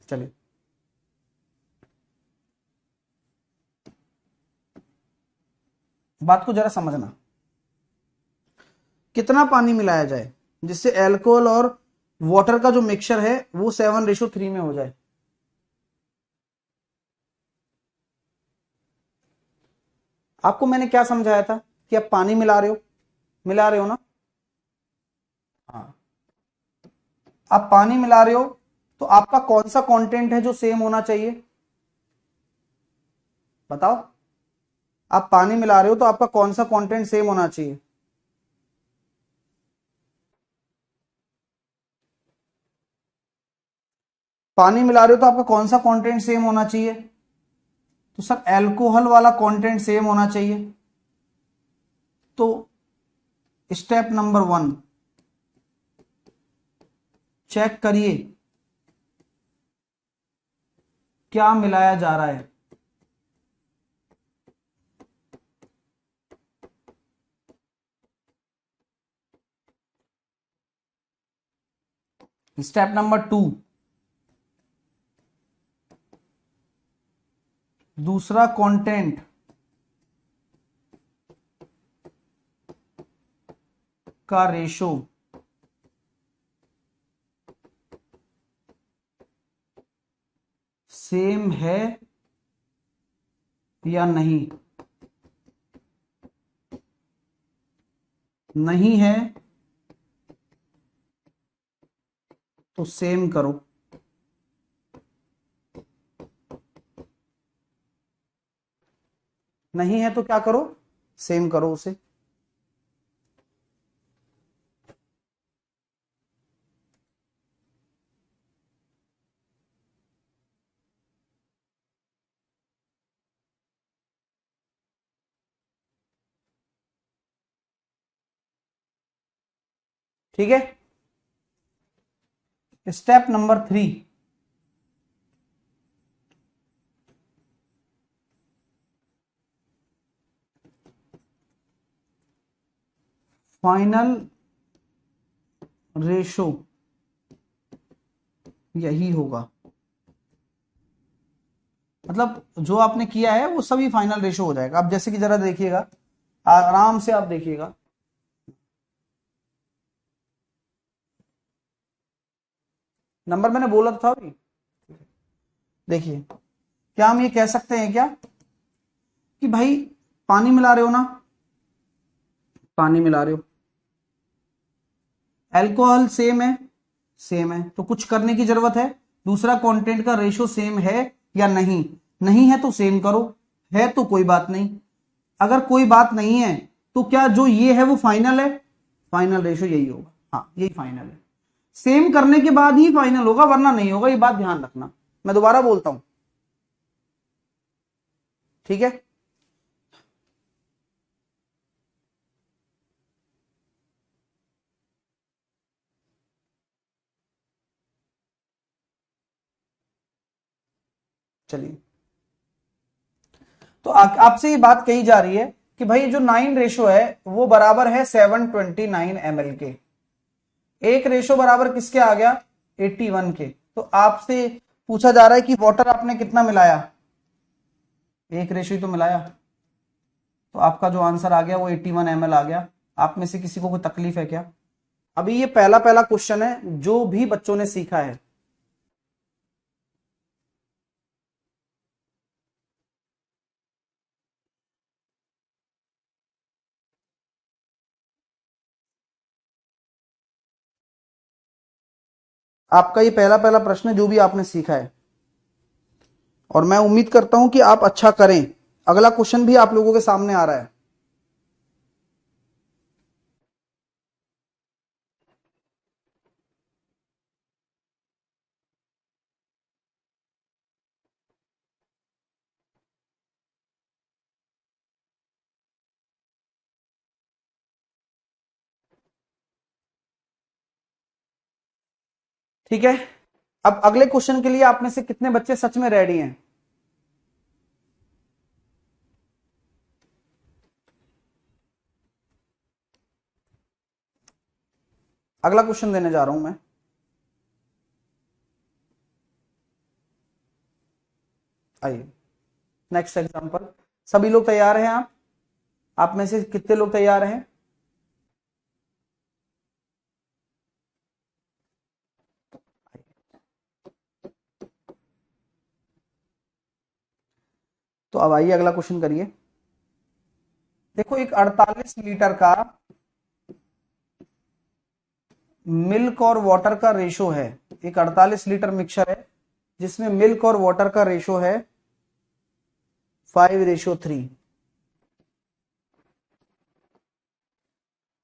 A: चलिए, बात को जरा समझना, कितना पानी मिलाया जाए जिससे एल्कोहल और वाटर का जो मिक्सचर है वो 7:3 में हो जाए। आपको मैंने क्या समझाया था कि आप पानी मिला रहे हो, मिला रहे हो ना? हाँ, आप पानी मिला रहे हो तो आपका कौन सा कंटेंट है जो सेम होना चाहिए, बताओ। आप पानी मिला रहे हो तो आपका कौन सा कंटेंट सेम होना चाहिए? पानी मिला रहे हो तो आपका कौन सा कंटेंट सेम होना चाहिए? तो सर एल्कोहल वाला कंटेंट सेम होना चाहिए। तो स्टेप नंबर 1, चेक करिए क्या मिलाया जा रहा है। स्टेप नंबर 2, दूसरा कंटेंट का रेशो सेम है या नहीं। नहीं है तो सेम करो, नहीं है तो क्या करो, सेम करो उसे। ठीक है, स्टेप नंबर 3, फाइनल रेशो यही होगा। मतलब जो आपने किया है वो सभी फाइनल रेशो हो जाएगा। अब जैसे कि जरा देखिएगा, आराम से आप देखिएगा, नंबर मैंने बोला था अभी। देखिए, क्या हम ये कह सकते हैं क्या कि भाई पानी मिला रहे हो ना, पानी मिला रहे हो, अल्कोहल सेम है, सेम है, तो कुछ करने की जरूरत है, दूसरा कंटेंट का रेशो सेम है या नहीं, नहीं है तो सेम करो, है तो कोई बात नहीं, अगर कोई बात नहीं है तो क्या जो ये है वो फाइनल है, फाइनल रेशो यही होगा, हाँ यही फाइनल है, सेम करने के बाद ही फाइनल होगा वरना नहीं होगा, ये बात ध्यान रखना। मैं दोबारा बोलता हूं, ठीक है। चलिए, तो आपसे ये बात कही जा रही है कि भाई जो 9 रेशो है वो बराबर है 729 ml के, एक रेशो बराबर किसके आ गया, 81 के। तो आपसे पूछा जा रहा है कि वाटर आपने कितना मिलाया, एक रेशो ही तो मिलाया, तो आपका जो आंसर आ गया वो 81 ml आ गया। आप में से किसी को कोई तकलीफ है क्या? अभी ये पहला पहला क्वेश्चन है जो भी बच्चों ने सीखा है। आपका ये पहला पहला प्रश्न है जो भी आपने सीखा है, और मैं उम्मीद करता हूं कि आप अच्छा करें। अगला क्वेश्चन भी आप लोगों के सामने आ रहा है। ठीक है, अब अगले क्वेश्चन के लिए आप में से कितने बच्चे सच में रेडी हैं? अगला क्वेश्चन देने जा रहा हूं मैं। आइए, नेक्स्ट एग्जांपल। सभी लोग तैयार हैं? आप में से कितने लोग तैयार हैं? तो अब आइए अगला क्वेश्चन करिए। देखो, एक 48 लीटर का मिल्क और वाटर का रेशो है, एक 48 लीटर मिक्सचर है जिसमें मिल्क और वाटर का रेशो है 5:3।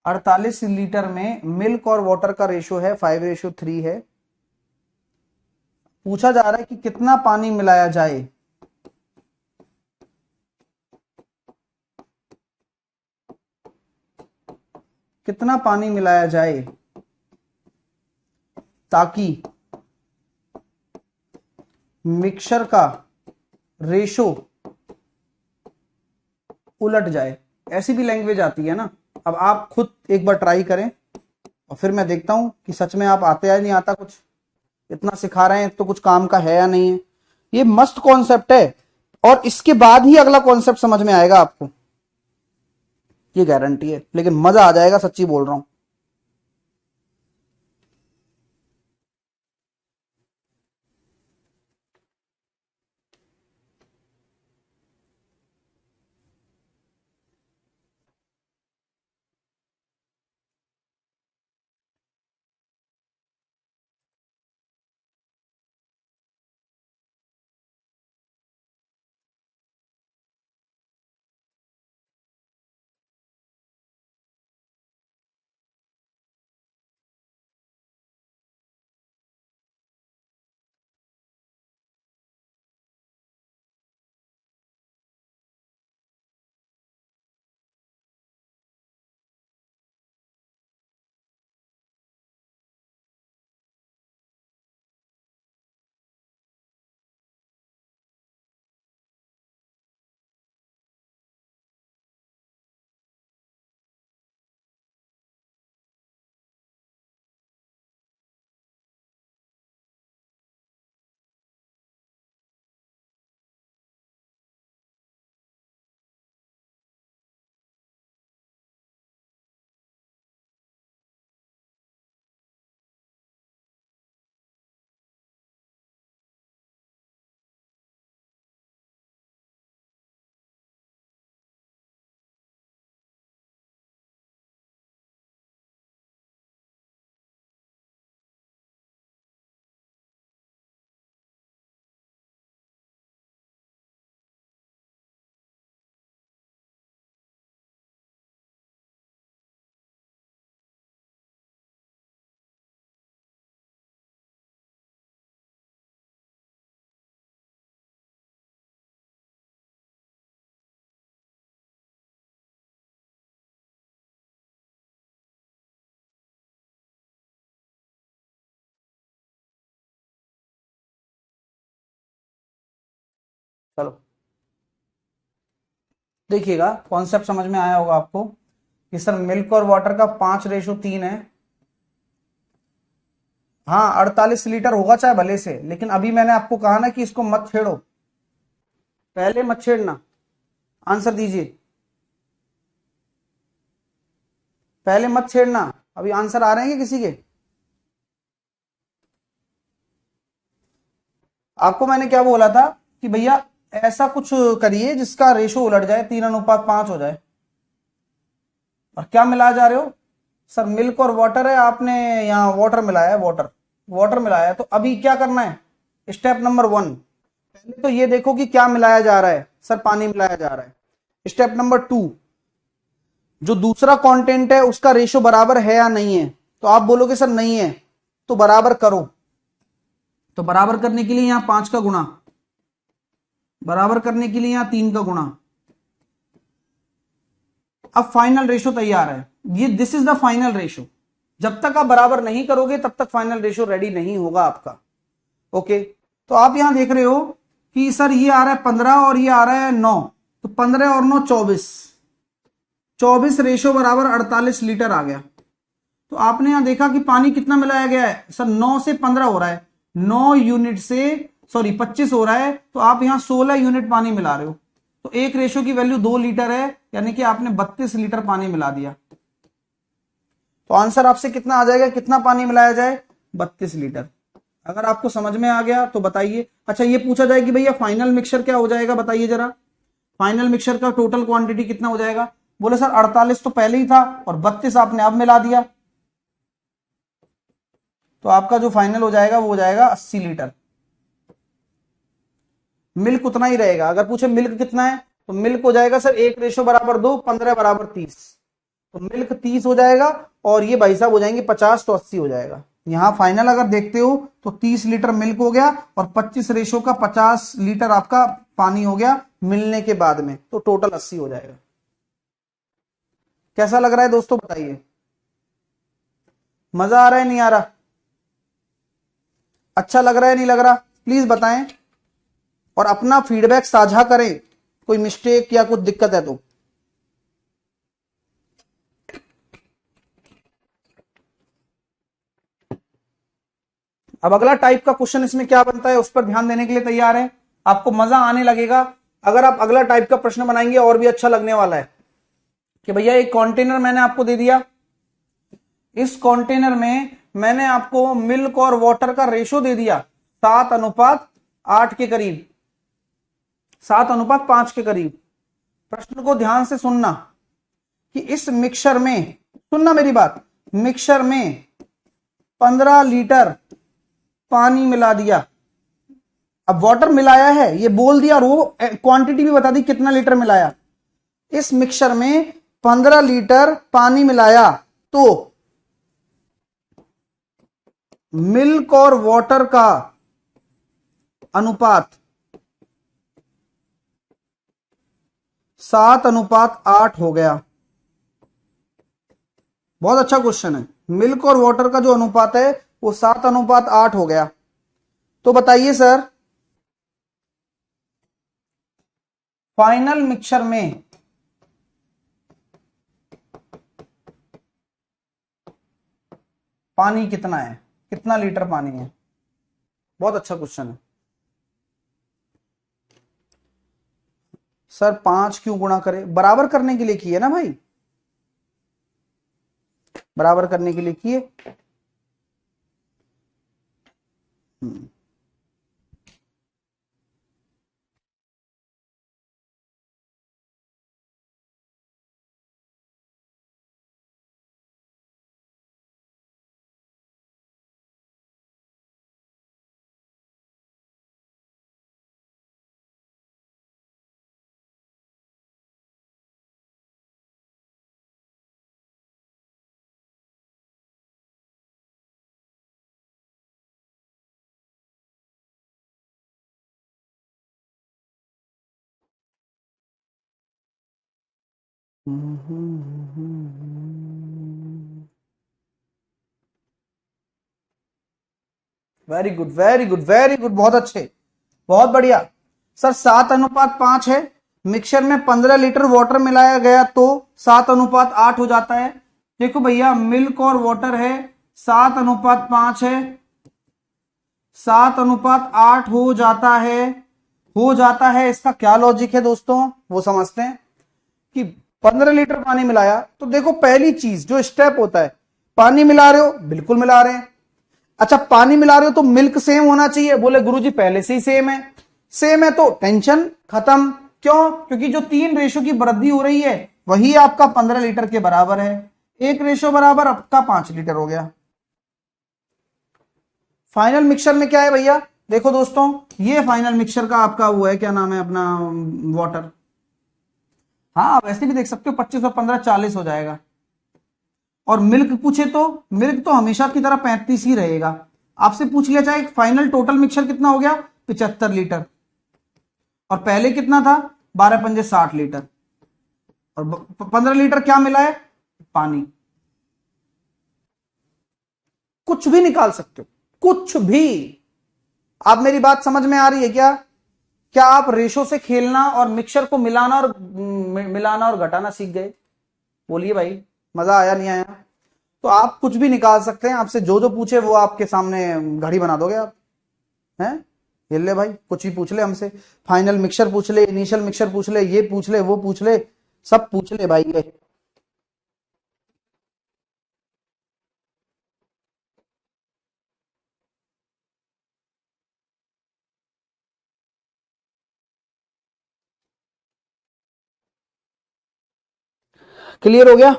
A: 48 लीटर में मिल्क और वाटर का रेशो है 5:3 है। पूछा जा रहा है कि कितना पानी मिलाया जाए, कितना पानी मिलाया जाए ताकि मिक्सचर का रेशो उलट जाए। ऐसी भी लैंग्वेज आती है ना। अब आप खुद एक बार ट्राई करें और फिर मैं देखता हूं कि सच में आप आते या नहीं आता कुछ, इतना सिखा रहे हैं तो कुछ काम का है या नहीं है। ये मस्त कॉन्सेप्ट है, और इसके बाद ही अगला कॉन्सेप्ट समझ में आएगा आपको, ये गारंटी है, लेकिन मजा आ जाएगा, सच्ची बोल रहा हूं। चलो देखिएगा, कॉन्सेप्ट समझ में आया होगा आपको कि सर मिल्क और वाटर का 5:3 है। हाँ 48 लीटर होगा चाहे भले से, लेकिन अभी मैंने आपको कहा ना कि इसको मत छेड़ो, पहले मत छेड़ना। आंसर दीजिए, पहले मत छेड़ना। अभी आंसर आ रहे हैं किसी के? आपको मैंने क्या बोला था कि भैया ऐसा कुछ करिए जिसका रेशो उलट जाए, 3:5 हो जाए। और क्या मिला जा रहे हो सर? मिल्क और वाटर है, आपने यहाँ वाटर मिलाया है, वाटर वाटर मिलाया है। तो अभी क्या करना है? स्टेप नंबर 1, पहले तो ये देखो कि क्या मिलाया जा रहा है। सर पानी मिलाया जा रहा है। स्टेप नंबर 2, जो दूसरा कंटेंट है उसका रेशो बराबर है या नहीं है। तो आप बोलोगे सर नहीं है, तो बराबर करो। तो बराबर करने के लिए यहां 5 का गुणा, बराबर करने के लिए यहां 3 का गुणा। अब फाइनल रेशो तैयार है, ये this is the final ratio. जब तक आप बराबर नहीं करोगे तब तक फाइनल रेशो रेडी नहीं होगा आपका। ओके, तो आप यहां देख रहे हो कि सर ये आ रहा है 15 और ये आ रहा है 9, तो 15 और 9 24, 24 रेशो बराबर 48 लीटर आ गया। तो आपने यहां देखा कि पानी कितना मिलाया गया है सर? 9 से 15 हो रहा है, 9 यूनिट से सॉरी 25 हो रहा है, तो आप यहां 16 यूनिट पानी मिला रहे हो। तो एक रेशो की वैल्यू 2 लीटर है, यानी कि आपने 32 लीटर पानी मिला दिया। तो आंसर आपसे कितना आ जाएगा? कितना पानी मिलाया जाए? 32 लीटर। अगर आपको समझ में आ गया तो बताइए। अच्छा ये पूछा जाए कि भैया फाइनल मिक्सचर क्या हो जाएगा, बताइए जरा। फाइनल मिक्सचर का टोटल क्वांटिटी कितना हो जाएगा? बोले सर 48 तो पहले ही था और 32 आपने अब मिला दिया। तो आपका जो फाइनल हो जाएगा वो हो जाएगा 80 लीटर। मिल्क उतना ही रहेगा। अगर पूछे मिल्क कितना है तो मिल्क हो जाएगा सर 1:2, 15 बराबर 30। तो मिल्क 30 हो जाएगा और ये भाई साहब हो जाएंगे 50, तो 80 हो जाएगा। यहां फाइनल अगर देखते हो तो 30 लीटर मिल्क हो गया और 25 रेशो का 50 लीटर आपका पानी हो गया मिलने के बाद में, तो टोटल 80 हो जाएगा। कैसा लग रहा है दोस्तों, बताइए। मजा आ रहा है नहीं आ रहा? अच्छा लग रहा है नहीं लग रहा? प्लीज बताएं और अपना फीडबैक साझा करें, कोई मिस्टेक या कुछ दिक्कत है तो। अब अगला टाइप का क्वेश्चन इसमें क्या बनता है उस पर ध्यान देने के लिए तैयार है? आपको मजा आने लगेगा अगर आप अगला टाइप का प्रश्न बनाएंगे, और भी अच्छा लगने वाला है। कि भैया एक कंटेनर मैंने आपको दे दिया, इस कंटेनर में मैंने आपको मिल्क और वाटर का रेशो दे दिया 7:8 के करीब, 7:5 के करीब। प्रश्न को ध्यान से सुनना कि इस मिक्सचर में, सुनना मेरी बात, मिक्सचर में 15 लीटर पानी मिला दिया। अब वाटर मिलाया है ये बोल दिया और वो क्वांटिटी भी बता दी कितना लीटर मिलाया। इस मिक्सचर में 15 लीटर पानी मिलाया, तो मिल्क और वाटर का अनुपात 7:8 हो गया। बहुत अच्छा क्वेश्चन है। मिल्क और वाटर का जो अनुपात है वो 7:8 हो गया। तो बताइए सर, फाइनल मिक्सचर में पानी कितना है, कितना लीटर पानी है? बहुत अच्छा क्वेश्चन है सर। 5 क्यों गुणा करें? बराबर करने के लिए किए ना भाई, बराबर करने के लिए किए। Very good very good very good, बहुत अच्छे, बहुत बढ़िया। सर 7:5 है, मिक्सचर में 15 लीटर वाटर मिलाया गया तो 7:8 हो जाता है। देखो भैया मिल्क और वाटर है, 7:5 है, 7:8 हो जाता है। इसका क्या लॉजिक है दोस्तों, वो समझते हैं कि 15 लीटर पानी मिलाया तो देखो पहली चीज जो स्टेप होता है, पानी मिला रहे हो, बिल्कुल मिला रहे हैं। अच्छा पानी मिला रहे हो तो मिल्क सेम होना चाहिए, बोले गुरुजी पहले से ही सेम है तो टेंशन खत्म। क्यों, क्योंकि जो 3 रेशो की वृद्धि हो रही है वही आपका 15 लीटर के बराबर है, 1 रेशो बराबर आपका 5 लीटर हो गया। फाइनल मिक्सचर में क्या है भैया, देखो दोस्तों ये फाइनल मिक्सचर का आपका वो है, क्या नाम है अपना, वाटर। हाँ वैसे भी देख सकते हो 25 और 15 40 हो जाएगा। और मिल्क पूछे तो मिल्क तो हमेशा की तरह 35 ही रहेगा। आपसे पूछ लिया जाए फाइनल टोटल मिक्सचर कितना हो गया, 75 लीटर, और पहले कितना था, 12 पंजे 60 लीटर, और 15 लीटर क्या मिला है, पानी। कुछ भी निकाल सकते हो, कुछ भी। आप मेरी बात समझ में आ रही है क्या, क्या आप रेशो से खेलना और मिक्सचर को मिलाना और घटाना सीख गए, बोलिए भाई मजा आया नहीं आया। तो आप कुछ भी निकाल सकते हैं, आपसे जो जो पूछे वो आपके सामने घड़ी बना दोगे आप, हैं। हिल ले भाई, कुछ भी पूछ ले हमसे, फाइनल मिक्सचर पूछ ले, इनिशियल मिक्सचर पूछ ले, ये पूछ ले, वो पूछ ले, सब पूछ ले भाई ये। क्लियर हो गया।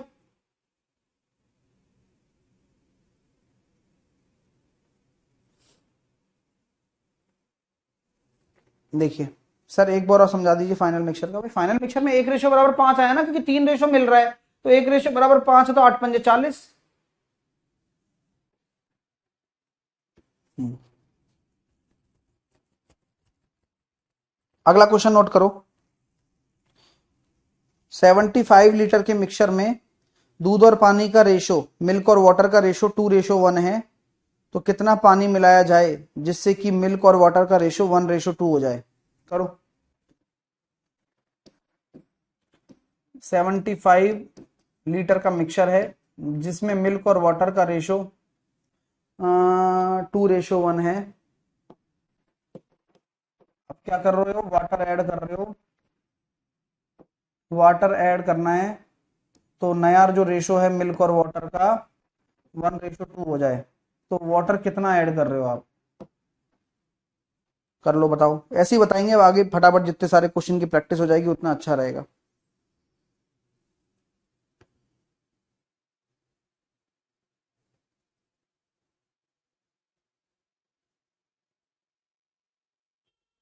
A: देखिए सर एक बार और समझा दीजिए फाइनल मिक्सचर का। भाई फाइनल मिक्सचर में 1 रेशो बराबर 5 आया ना, क्योंकि 3 रेशो मिल रहा है, तो 1 रेशो बराबर 5 है तो 8 पंजे 40। अगला क्वेश्चन नोट करो। 75 लीटर के मिक्सचर में दूध और पानी का रेशो, मिल्क और वाटर का रेशो 2:1 है, तो कितना पानी मिलाया जाए जिससे कि मिल्क और वाटर का रेशो 1:2 हो जाए। करो। 75 लीटर का मिक्सचर है जिसमें मिल्क और वाटर का रेशो 2:1 है। अब क्या कर रहे हो, वाटर ऐड कर रहे हो, वाटर ऐड करना है, तो नया जो रेशो है मिल्क और वाटर का 1:2 हो जाए, तो वाटर कितना ऐड कर रहे हो आप, कर लो बताओ। ऐसे ही बताएंगे, अब आगे फटाफट जितने सारे क्वेश्चन की प्रैक्टिस हो जाएगी उतना अच्छा रहेगा।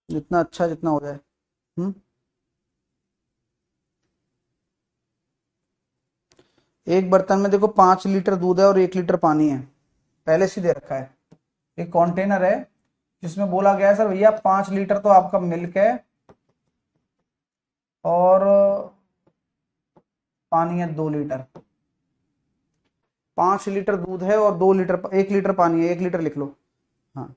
A: जितना अच्छा जितना हो जाए। हम्म। एक बर्तन में देखो 5 लीटर दूध है और 1 लीटर पानी है, पहले से दे रखा है। एक कंटेनर है जिसमें बोला गया है सर भैया 5 लीटर तो आपका मिल्क है और पानी है 2 लीटर। 5 लीटर दूध है और 2 लीटर 1 लीटर पानी है, 1 लीटर लिख लो। हाँ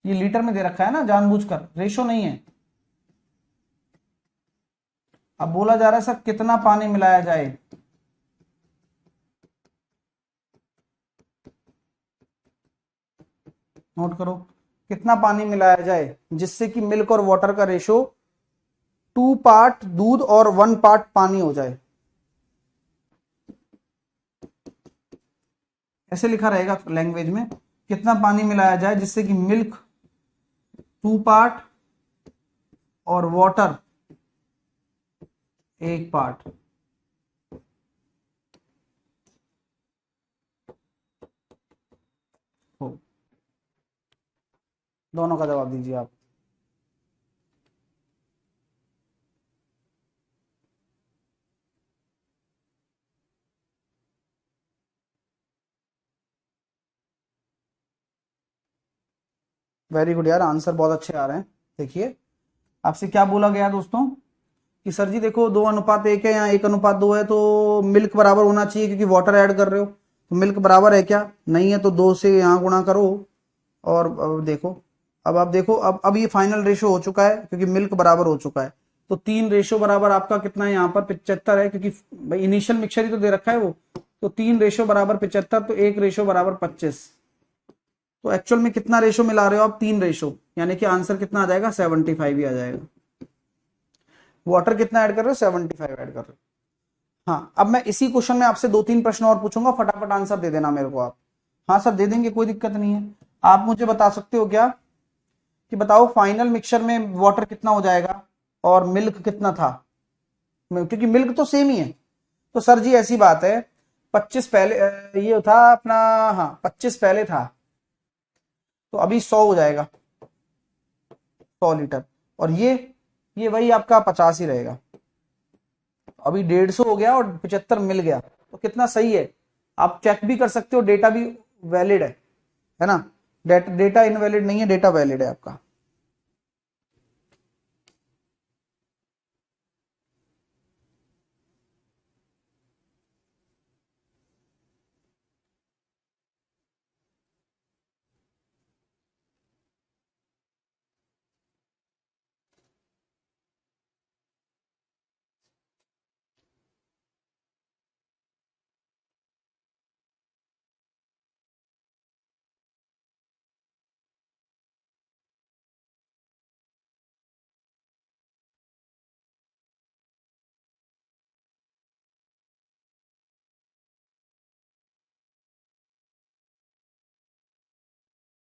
A: ये लीटर में दे रखा है ना, जानबूझकर रेशो नहीं है। अब बोला जा रहा है सर कितना पानी मिलाया जाए, नोट करो, कितना पानी मिलाया जाए जिससे कि मिल्क और वाटर का रेशो 2 पार्ट दूध और 1 पार्ट पानी हो जाए। ऐसे लिखा रहेगा लैंग्वेज में, कितना पानी मिलाया जाए जिससे कि मिल्क 2 पार्ट और वाटर 1 पार्ट। हो, दोनों का जवाब दीजिए आप। वेरी गुड यार, आंसर बहुत अच्छे आ रहे हैं। देखिए आपसे क्या बोला गया दोस्तों कि सर जी देखो 2:1 है, यहाँ 1:2 है, तो मिल्क बराबर होना चाहिए क्योंकि वाटर ऐड कर रहे हो, तो मिल्क बराबर है क्या, नहीं है तो 2 से यहाँ गुणा करो और अब देखो अब आप देखो, अब ये फाइनल रेशो हो चुका है क्योंकि मिल्क बराबर हो चुका है। तो 3 रेशो बराबर आपका कितना है यहाँ पर 75 है, क्योंकि भाई इनिशियल मिक्सचर ही तो दे रखा है वो। तो 3 रेशो बराबर 75, तो 1 रेशो बराबर 25। तो एक्चुअल में कितना रेशो मिला रहे हो आप? 3 रेशो, यानी कि आंसर कितना आ जाएगा? 75 ही आ जाएगा। वाटर कितना ऐड कर रहे हो? 75 ऐड कर रहे हो। हाँ, अब मैं इसी क्वेश्चन में आपसे 2-3 प्रश्न और पूछूंगा, फटाफट आंसर दे देना मेरे को आप। हाँ सर दे देंगे, कोई दिक्कत नहीं है। आप मुझे बता सकते हो क्या कि बताओ फाइनल मिक्सचर में वाटर कितना हो जाएगा और मिल्क कितना था? क्योंकि मिल्क तो सेम ही है। तो सर जी ऐसी बात है, 25 पहले ये था अपना, हाँ 25 पहले था, तो अभी 100 हो जाएगा, 100 लीटर। और ये वही आपका 50 ही रहेगा। अभी 150 हो गया और 75 मिल गया, तो कितना सही है? आप चेक भी कर सकते हो, डेटा भी वैलिड है ना? डेटा इनवैलिड नहीं है, डेटा वैलिड है आपका।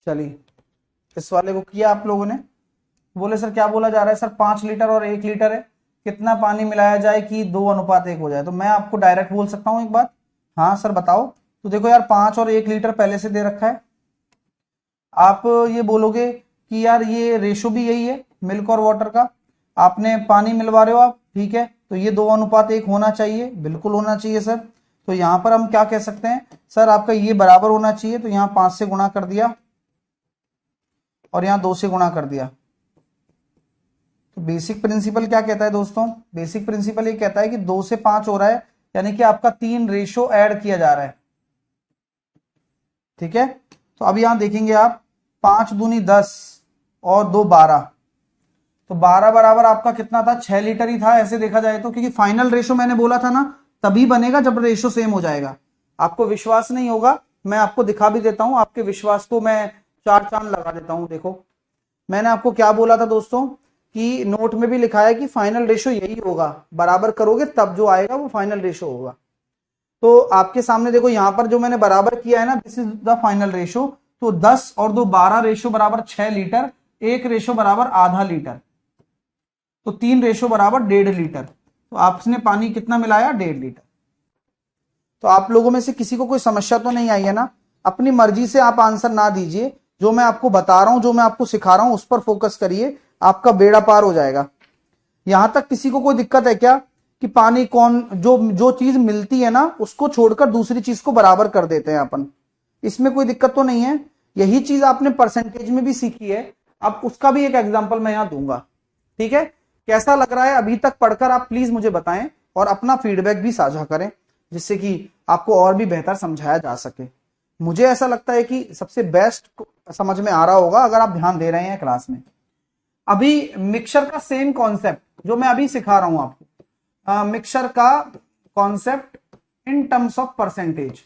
A: चलिए, इस वाले को किया आप लोगों ने। बोले सर क्या बोला जा रहा है? सर 5 लीटर और 1 लीटर है, कितना पानी मिलाया जाए कि 2:1 हो जाए? तो मैं आपको डायरेक्ट बोल सकता हूँ एक बात। हाँ सर बताओ। तो देखो यार, 5 और 1 लीटर पहले से दे रखा है। आप ये बोलोगे कि यार ये रेशो भी यही है मिल्क और वाटर का, आपने पानी मिलवा रहे हो आप, ठीक है, तो ये 2:1 होना चाहिए, बिल्कुल होना चाहिए सर। तो यहां पर हम क्या कह सकते हैं? सर आपका ये बराबर होना चाहिए, तो यहाँ 5 से गुणा कर दिया और यहाँ 2 से गुणा कर दिया। तो बेसिक प्रिंसिपल क्या कहता है दोस्तों? बेसिक प्रिंसिपल ये कहता है कि 2 से 5 हो रहा है, यानी कि आपका 3 रेशो ऐड किया जा रहा है, ठीक है। तो अब यहां देखेंगे आप, 5 दूनी 10 और 2 12, तो 12 बराबर आपका कितना था? 6 लीटर ही था ऐसे देखा जाए तो, क्योंकि फाइनल रेशो मैंने बोला था ना, तभी बनेगा जब रेशो सेम हो जाएगा। आपको विश्वास नहीं होगा, मैं आपको दिखा भी देता हूं, आपके विश्वास को मैं 4 चांद लगा देता हूं। देखो मैंने आपको क्या बोला था दोस्तों, कि नोट में भी लिखा है कि फाइनल रेशो यही होगा, बराबर करोगे तब जो आएगा वो फाइनल रेशो होगा। तो आपके सामने देखो, यहां पर जो मैंने बराबर किया है ना, this is the final ratio. तो 10 और 2 12 रेशो बराबर 6 लीटर, 1 रेशो बराबर आधा लीटर, तो 3 रेशो बराबर 1.5 लीटर। तो आपने पानी कितना मिलाया? 1.5 लीटर। तो आप लोगों में से किसी को कोई समस्या तो नहीं आई है ना? अपनी मर्जी से आप आंसर ना दीजिए, जो मैं आपको बता रहा हूं, जो मैं आपको सिखा रहा हूं उस पर फोकस करिए, आपका बेड़ा पार हो जाएगा। यहां तक किसी को कोई दिक्कत है क्या कि पानी कौन, जो जो चीज मिलती है ना उसको छोड़कर दूसरी चीज को बराबर कर देते हैं अपन? इसमें कोई दिक्कत तो नहीं है। यही चीज आपने परसेंटेज में भी सीखी है। अब उसका भी एक एग्जांपल मैं यहां दूंगा, ठीक है। कैसा लग रहा है अभी तक पढ़कर? आप प्लीज मुझे बताएं और अपना फीडबैक भी साझा करें, जिससे कि आपको और भी बेहतर समझाया जा सके। मुझे ऐसा लगता है कि सबसे बेस्ट समझ में आ रहा होगा अगर आप ध्यान दे रहे हैं क्लास में। अभी मिक्सचर का सेम कॉन्सेप्ट जो मैं अभी सिखा रहा हूं आपको, मिक्सचर का concept in terms of percentage.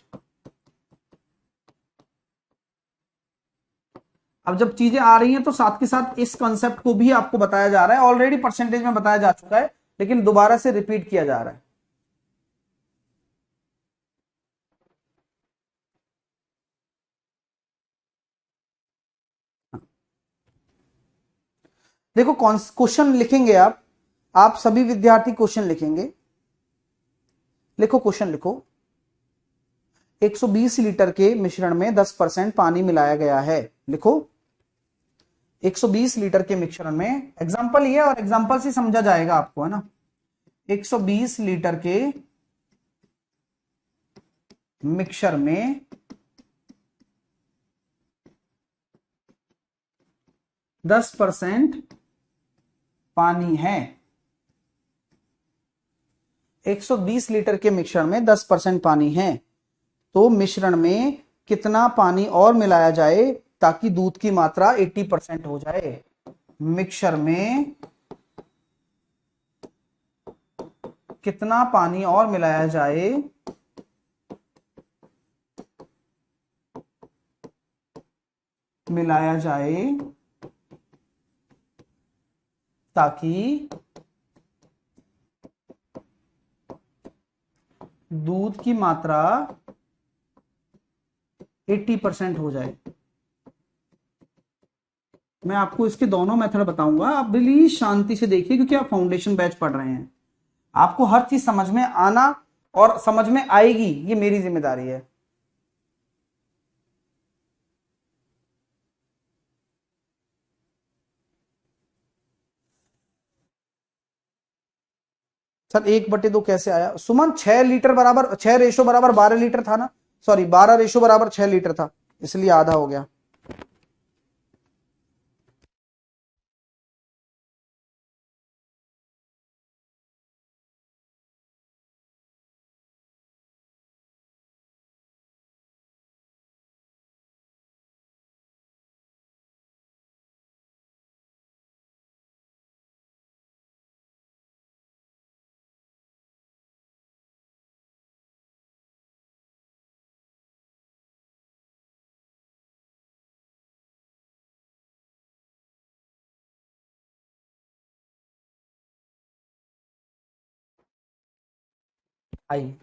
A: अब जब चीजें आ रही हैं तो साथ के साथ इस कॉन्सेप्ट को भी आपको बताया जा रहा है। ऑलरेडी परसेंटेज में बताया जा चुका है, लेकिन दोबारा से रिपीट किया जा रहा है। देखो क्वेश्चन लिखेंगे आप सभी विद्यार्थी क्वेश्चन लिखेंगे। लिखो क्वेश्चन लिखो। 120 लीटर के मिश्रण में 10% पानी मिलाया गया है। लिखो 120 लीटर के मिश्रण में, एग्जांपल ये और एग्जांपल से समझा जाएगा आपको, है ना। 120 लीटर के मिक्सचर में 10% पानी है। 120 लीटर के मिश्रण में 10% पानी है, तो मिश्रण में कितना पानी और मिलाया जाए ताकि दूध की मात्रा 80% हो जाए। मिक्सचर में कितना पानी और मिलाया जाए ताकि दूध की मात्रा 80% हो जाए। मैं आपको इसके दोनों मेथड बताऊंगा, आप प्लीज शांति से देखिए, क्योंकि आप फाउंडेशन बैच पढ़ रहे हैं। आपको हर चीज समझ में आना और समझ में आएगी, ये मेरी जिम्मेदारी है। सर 1/2 कैसे आया सुमन? 6 लीटर बराबर 6 रेशो बराबर 12 लीटर था ना, सॉरी 12 रेशो बराबर 6 लीटर था, इसलिए आधा हो गया। आइए,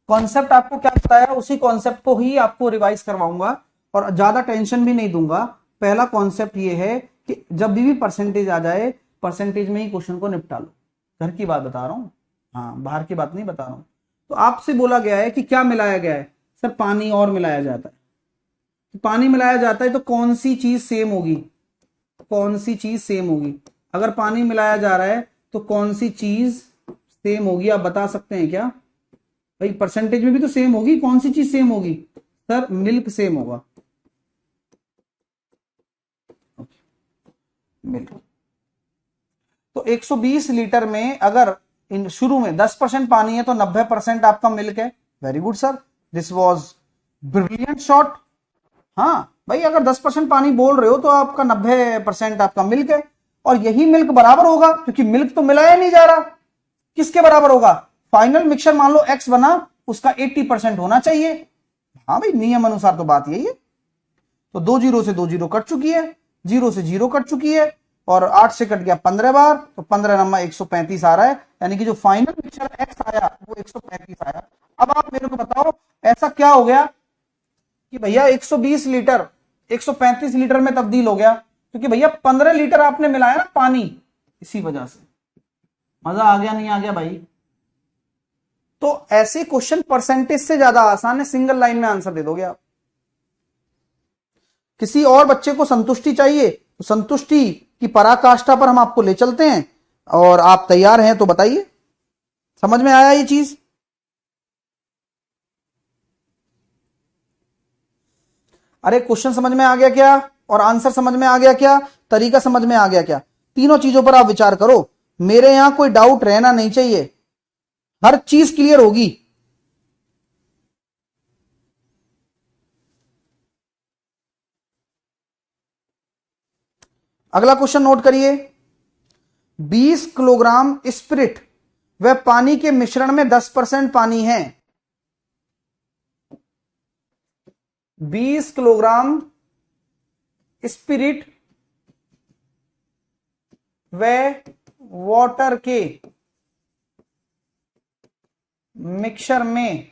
A: कॉन्सेप्ट आपको क्या बताया, उसी कॉन्सेप्ट को ही आपको रिवाइज करवाऊंगा और ज्यादा टेंशन भी नहीं दूंगा। पहला कॉन्सेप्ट ये है कि जब भी परसेंटेज आ जाए, परसेंटेज में ही क्वेश्चन को निपटा लो। घर की बात बता रहा हूं, हाँ बाहर की बात नहीं बता रहा हूं। तो आपसे बोला गया है कि क्या मिलाया गया है, सर पानी और मिलाया जाता है। तो पानी मिलाया जाता है तो कौन सी चीज सेम होगी, कौन सी चीज सेम होगी? अगर पानी मिलाया जा रहा है तो कौन सी चीज सेम होगी, आप बता सकते हैं क्या भाई? परसेंटेज में भी तो सेम होगी, कौन सी चीज सेम होगी? सर मिल्क सेम होगा, मिल्क। तो 120 लीटर में अगर शुरू में 10% पानी है तो 90% आपका मिल्क है। Very good sir, this was brilliant shot. हाँ भाई, अगर 10% पानी बोल रहे हो तो आपका 90% आपका मिल्क है, और यही मिल्क बराबर होगा, क्योंकि मिल्क तो मिलाया नहीं जा रहा। किसके बराबर होगा? फाइनल मिक्सचर मान लो एक्स बना, उसका 80% होना चाहिए। हाँ भाई, नियम अनुसार तो बात यही है। तो 2 जीरो से 2 जीरो कट चुकी है, 0 से 0 कट चुकी है, और 8 से कट गया 15 बार, तो 15 नंबर 135 आ रहा है, यानी कि जो फाइनल मिक्सचर एक्स आया वो 135 आया। अब आप मेरे को बताओ ऐसा क्या हो गया कि भैया 120 लीटर 135 लीटर में तब्दील हो गया? क्योंकि भैया 15 लीटर आपने मिलाया ना पानी, इसी वजह से। मजा आ गया नहीं आ गया भाई? तो ऐसे क्वेश्चन परसेंटेज से ज्यादा आसान है, सिंगल लाइन में आंसर दे दोगे आप। किसी और बच्चे को संतुष्टि चाहिए तो संतुष्टि की पराकाष्ठा पर हम आपको ले चलते हैं, और आप तैयार हैं तो बताइए। समझ में आया ये चीज? अरे क्वेश्चन समझ में आ गया क्या, और आंसर समझ में आ गया क्या, तरीका समझ में आ गया क्या? तीनों चीजों पर आप विचार करो, मेरे यहां कोई डाउट रहना नहीं चाहिए, हर चीज क्लियर होगी। अगला क्वेश्चन नोट करिए। 20 किलोग्राम स्पिरिट व पानी के मिश्रण में 10% पानी है। 20 किलोग्राम स्पिरिट व वाटर के मिक्सचर में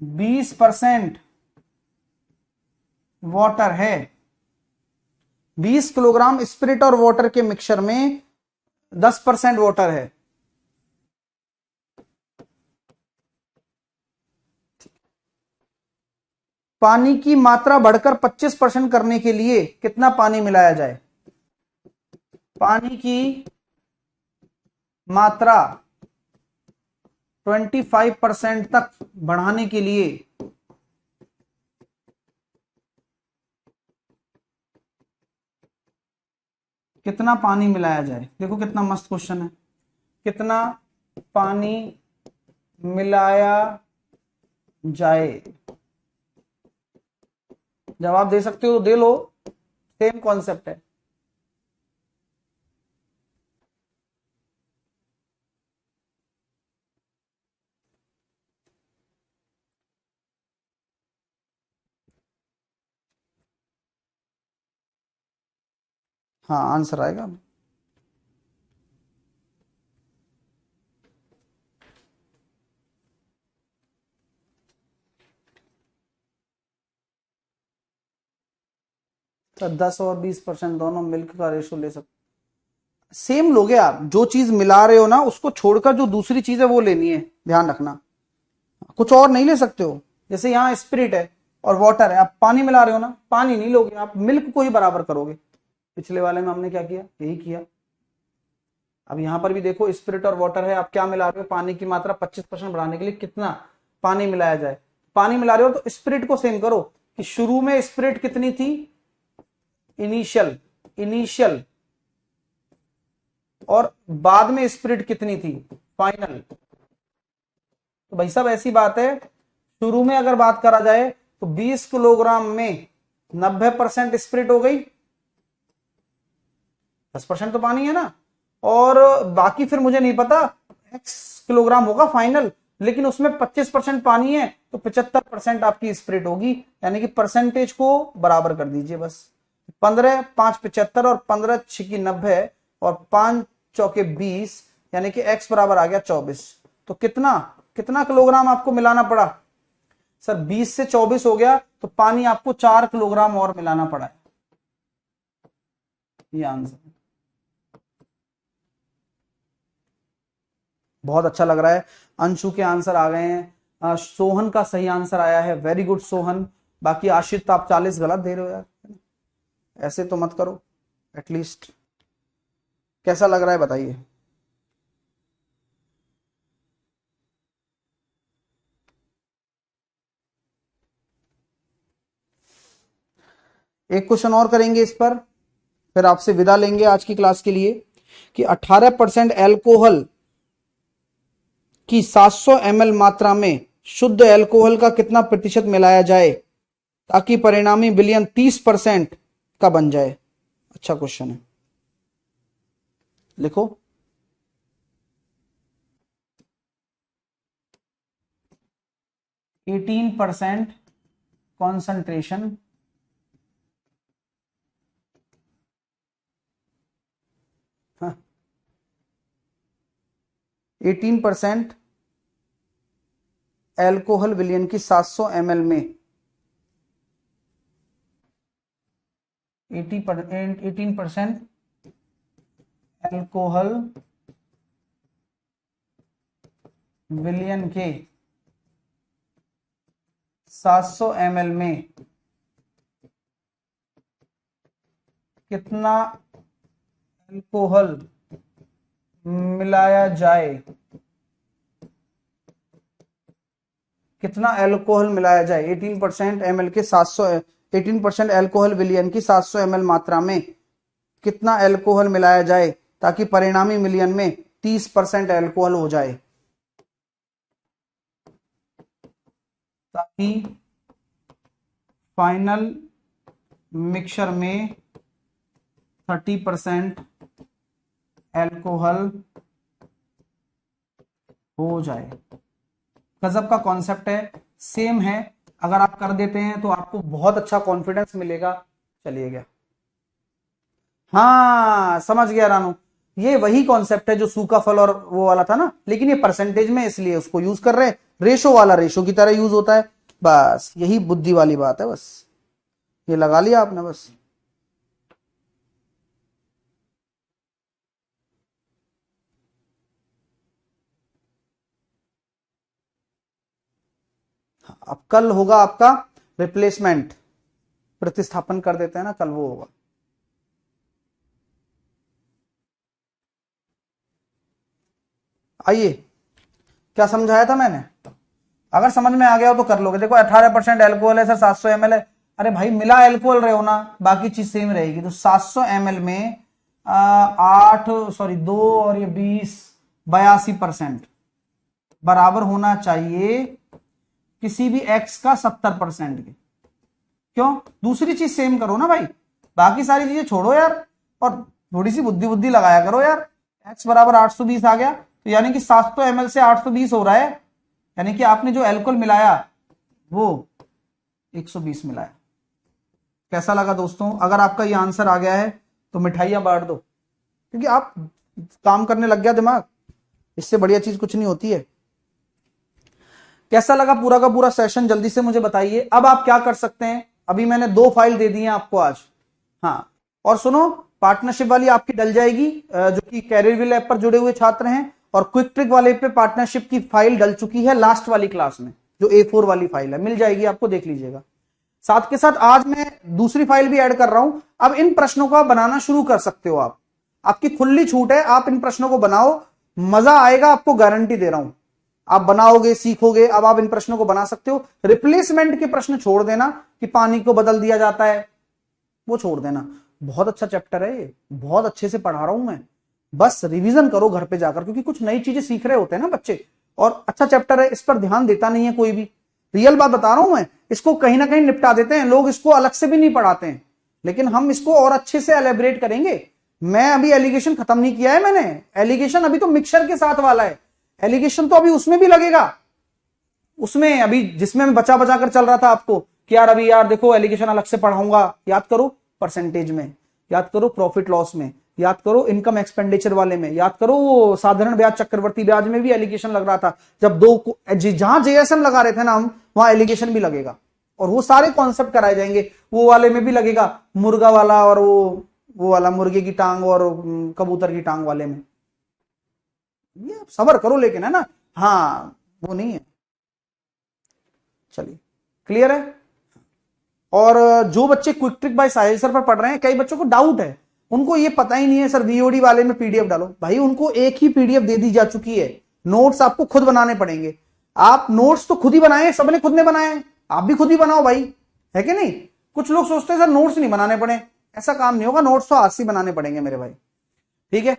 A: 20% वाटर है। 20 किलोग्राम स्पिरिट और वाटर के मिक्सचर में 10% वाटर है। पानी की मात्रा बढ़कर 25% करने के लिए कितना पानी मिलाया जाए? पानी की मात्रा 25% तक बढ़ाने के लिए कितना पानी मिलाया जाए? देखो कितना मस्त क्वेश्चन है। कितना पानी मिलाया जाए? जवाब दे सकते हो तो दे लो, सेम कॉन्सेप्ट है। हाँ आंसर आएगा। तो 10 और 20% दोनों मिल्क का रेशो ले सकते, सेम लोगे आप। जो चीज मिला रहे हो ना उसको छोड़कर जो दूसरी चीज है वो लेनी है, ध्यान रखना, कुछ और नहीं ले सकते हो। जैसे यहाँ स्पिरिट है और वाटर है, आप पानी मिला रहे हो ना, पानी नहीं लोगे आप, मिल्क को ही बराबर करोगे। पिछले वाले में हमने क्या किया, यही किया। अब यहां पर भी देखो स्पिरिट और वाटर है, आप क्या मिला रहे हो, पानी की मात्रा 25% बढ़ाने के लिए कितना पानी मिलाया जाए। पानी मिला रहे हो तो स्पिरिट को सेम करो कि शुरू में स्पिरिट कितनी थी, इनिशियल, और बाद में स्पिरिट कितनी थी, फाइनल। तो भाई साहब ऐसी बात है, शुरू में अगर बात करा जाए तो 20 किलोग्राम में 90% स्पिरिट हो गई, 10% तो पानी है ना, और बाकी फिर मुझे नहीं पता x किलोग्राम होगा फाइनल, लेकिन उसमें 25% पानी है तो 75% आपकी स्पिरिट होगी। यानी कि परसेंटेज को बराबर कर दीजिए बस। 15 5 75 और 15 6 90 और 5 चौके 20, यानी कि x बराबर आ गया 24। तो कितना कितना किलोग्राम आपको मिलाना पड़ा सर, 20 से 24 हो गया, तो पानी आपको 4 किलोग्राम और मिलाना पड़ा है। ये आंसर बहुत अच्छा लग रहा है। अंशु के आंसर आ गए हैं, सोहन का सही आंसर आया है, वेरी गुड सोहन। बाकी आशित तो आप 40 गलत दे रहे हो यार, ऐसे तो मत करो एटलीस्ट। कैसा लग रहा है बताइए। एक क्वेश्चन और करेंगे इस पर, फिर आपसे विदा लेंगे आज की क्लास के लिए, कि 18% एल्कोहल की 700 ml मात्रा में शुद्ध एल्कोहल का कितना प्रतिशत मिलाया जाए ताकि परिणामी विलयन 30% का बन जाए। अच्छा क्वेश्चन है, लिखो। एटीन परसेंट कॉन्सेंट्रेशन हाँ, 18% एल्कोहल विलयन की 700 ml में 18% एल्कोहल विलयन के 700 ml में कितना एल्कोहल मिलाया जाए, कितना एल्कोहल मिलाया जाए 18% ml के 18% एल्कोहल विलयन की 700 ml मात्रा में कितना एल्कोहल मिलाया जाए ताकि परिणामी विलयन में 30% एल्कोहल हो जाए, ताकि फाइनल मिक्सचर में 30% एल्कोहल हो जाए। गजब का कॉन्सेप्ट है, सेम है। अगर आप कर देते हैं तो आपको बहुत अच्छा कॉन्फिडेंस मिलेगा। चलिए गया, हाँ समझ गया रानू, ये वही कॉन्सेप्ट है जो सूखा फल और वो वाला था ना, लेकिन ये परसेंटेज में इसलिए उसको यूज कर रहे हैं, रेशो वाला रेशो की तरह यूज होता है। बस यही बुद्धि वाली बात है, बस ये लगा लिया आपने बस। अब कल होगा आपका रिप्लेसमेंट, प्रतिस्थापन कर देते हैं ना, कल वो होगा। आइए, क्या समझाया था मैंने, अगर समझ में आ गया हो तो कर लोगे। देखो 18% एल्कोहल है सर, 700 ml है, अरे भाई मिला एल्कोहल रहे हो ना, बाकी चीज सेम रहेगी। तो 700 ml में 2 और ये 20, 82% बराबर होना चाहिए किसी भी x का 70% के। क्यों? दूसरी चीज सेम करो ना भाई, बाकी सारी चीजें छोड़ो यार, और थोड़ी सी बुद्धि बुद्धि लगाया करो यार। x बराबर 820 आ गया, तो यानी कि 700 ml से 820 हो रहा है, यानी कि आपने जो एल्कोहल मिलाया वो 120 मिलाया। कैसा लगा दोस्तों? अगर आपका ये आंसर आ गया है तो मिठाइयां बांट दो, क्योंकि आप काम करने लग गया दिमाग, इससे बढ़िया चीज कुछ नहीं होती है। कैसा लगा पूरा का पूरा सेशन? जल्दी से मुझे बताइए। अब आप क्या कर सकते हैं, अभी मैंने 2 फाइल दे दी हैं आपको आज। हाँ, और सुनो, पार्टनरशिप वाली आपकी डल जाएगी, जो कि कैरियरविल ऐप पर जुड़े हुए छात्र हैं, और क्विक ट्रिक वाले पे पार्टनरशिप की फाइल डल चुकी है लास्ट वाली क्लास में, जो A4 वाली फाइल है, मिल जाएगी आपको, देख लीजिएगा। साथ के साथ आज मैं दूसरी फाइल भी ऐड कर रहा हूं। अब इन प्रश्नों को आप बनाना शुरू कर सकते हो, आप, आपकी खुली छूट है, आप इन प्रश्नों को बनाओ, मजा आएगा आपको, गारंटी दे रहा हूं। आप बनाओगे, सीखोगे, अब आप इन प्रश्नों को बना सकते हो। रिप्लेसमेंट के प्रश्न छोड़ देना कि पानी को बदल दिया जाता है, वो छोड़ देना। बहुत अच्छा चैप्टर है ये, बहुत अच्छे से पढ़ा रहा हूं मैं, बस रिवीजन करो घर पे जाकर, क्योंकि कुछ नई चीजें सीख रहे होते हैं ना बच्चे, और अच्छा चैप्टर है, इस पर ध्यान देता नहीं है कोई भी। रियल बात बता रहा हूं मैं, इसको कहीं ना कहीं निपटा देते हैं लोग, इसको अलग से भी नहीं पढ़ाते हैं, लेकिन हम इसको और अच्छे से एलेबरेट करेंगे। मैं अभी एलिगेशन खत्म नहीं किया है मैंने, एलिगेशन अभी तो मिक्सचर के साथ वाला है, एलिगेशन तो अभी उसमें भी लगेगा, उसमें अभी जिसमें मैं बचा बचा कर चल रहा था आपको कि यार अभी यार देखो एलिगेशन अलग से पढ़ाऊंगा, याद करो परसेंटेज में, याद करो प्रॉफिट लॉस में, याद करो इनकम एक्सपेंडिचर वाले में, याद करो वो साधारण ब्याज चक्रवर्ती ब्याज में भी एलिगेशन लग रहा था, जब जहां जेएसएम लगा रहे थे ना हम, वहां एलिगेशन भी लगेगा, और वो सारे कॉन्सेप्ट कराए जाएंगे, वो वाले में भी लगेगा, मुर्गा वाला, और वो वाला मुर्गे की टांग और कबूतर की टांग वाले में। ये सबर करो लेकिन, है ना? हाँ, वो नहीं है। चलिए, क्लियर है? और जो बच्चे क्विक ट्रिक बाय साहिल सर पर पढ़ रहे हैं, कई बच्चों को डाउट है, उनको ये पता ही नहीं है सर वीओडी वाले में पीडीएफ डालो। भाई उनको एक ही पीडीएफ दे दी जा चुकी है, नोट्स आपको खुद बनाने पड़ेंगे। आप नोट्स तो खुद ही बनाए, सबने खुद ने बनाए, आप भी खुद ही बनाओ भाई, है कि नहीं? कुछ लोग सोचते हैं सर नोट्स नहीं बनाने पड़े, ऐसा काम नहीं होगा, नोट्स तो आज से बनाने पड़ेंगे मेरे भाई, ठीक है?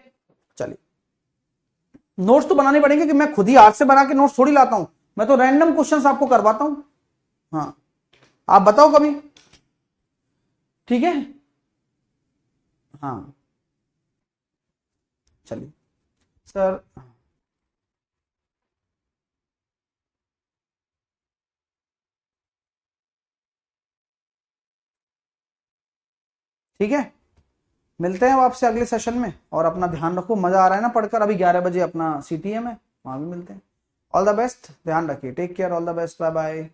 A: चलिए, नोट्स तो बनाने पड़ेंगे, कि मैं खुद ही हाथ से बना के नोट्स थोड़ी लाता हूं, मैं तो रैंडम क्वेश्चंस आपको करवाता हूं। हाँ, आप बताओ कभी, ठीक है? हाँ, चलिए सर, ठीक है, मिलते हैं अब आपसे अगले सेशन में, और अपना ध्यान रखो, मजा आ रहा है ना पढ़कर? अभी 11 बजे अपना सीटीएम है, वहां भी मिलते हैं। ऑल द बेस्ट, ध्यान रखिए, take care, all the best, bye bye.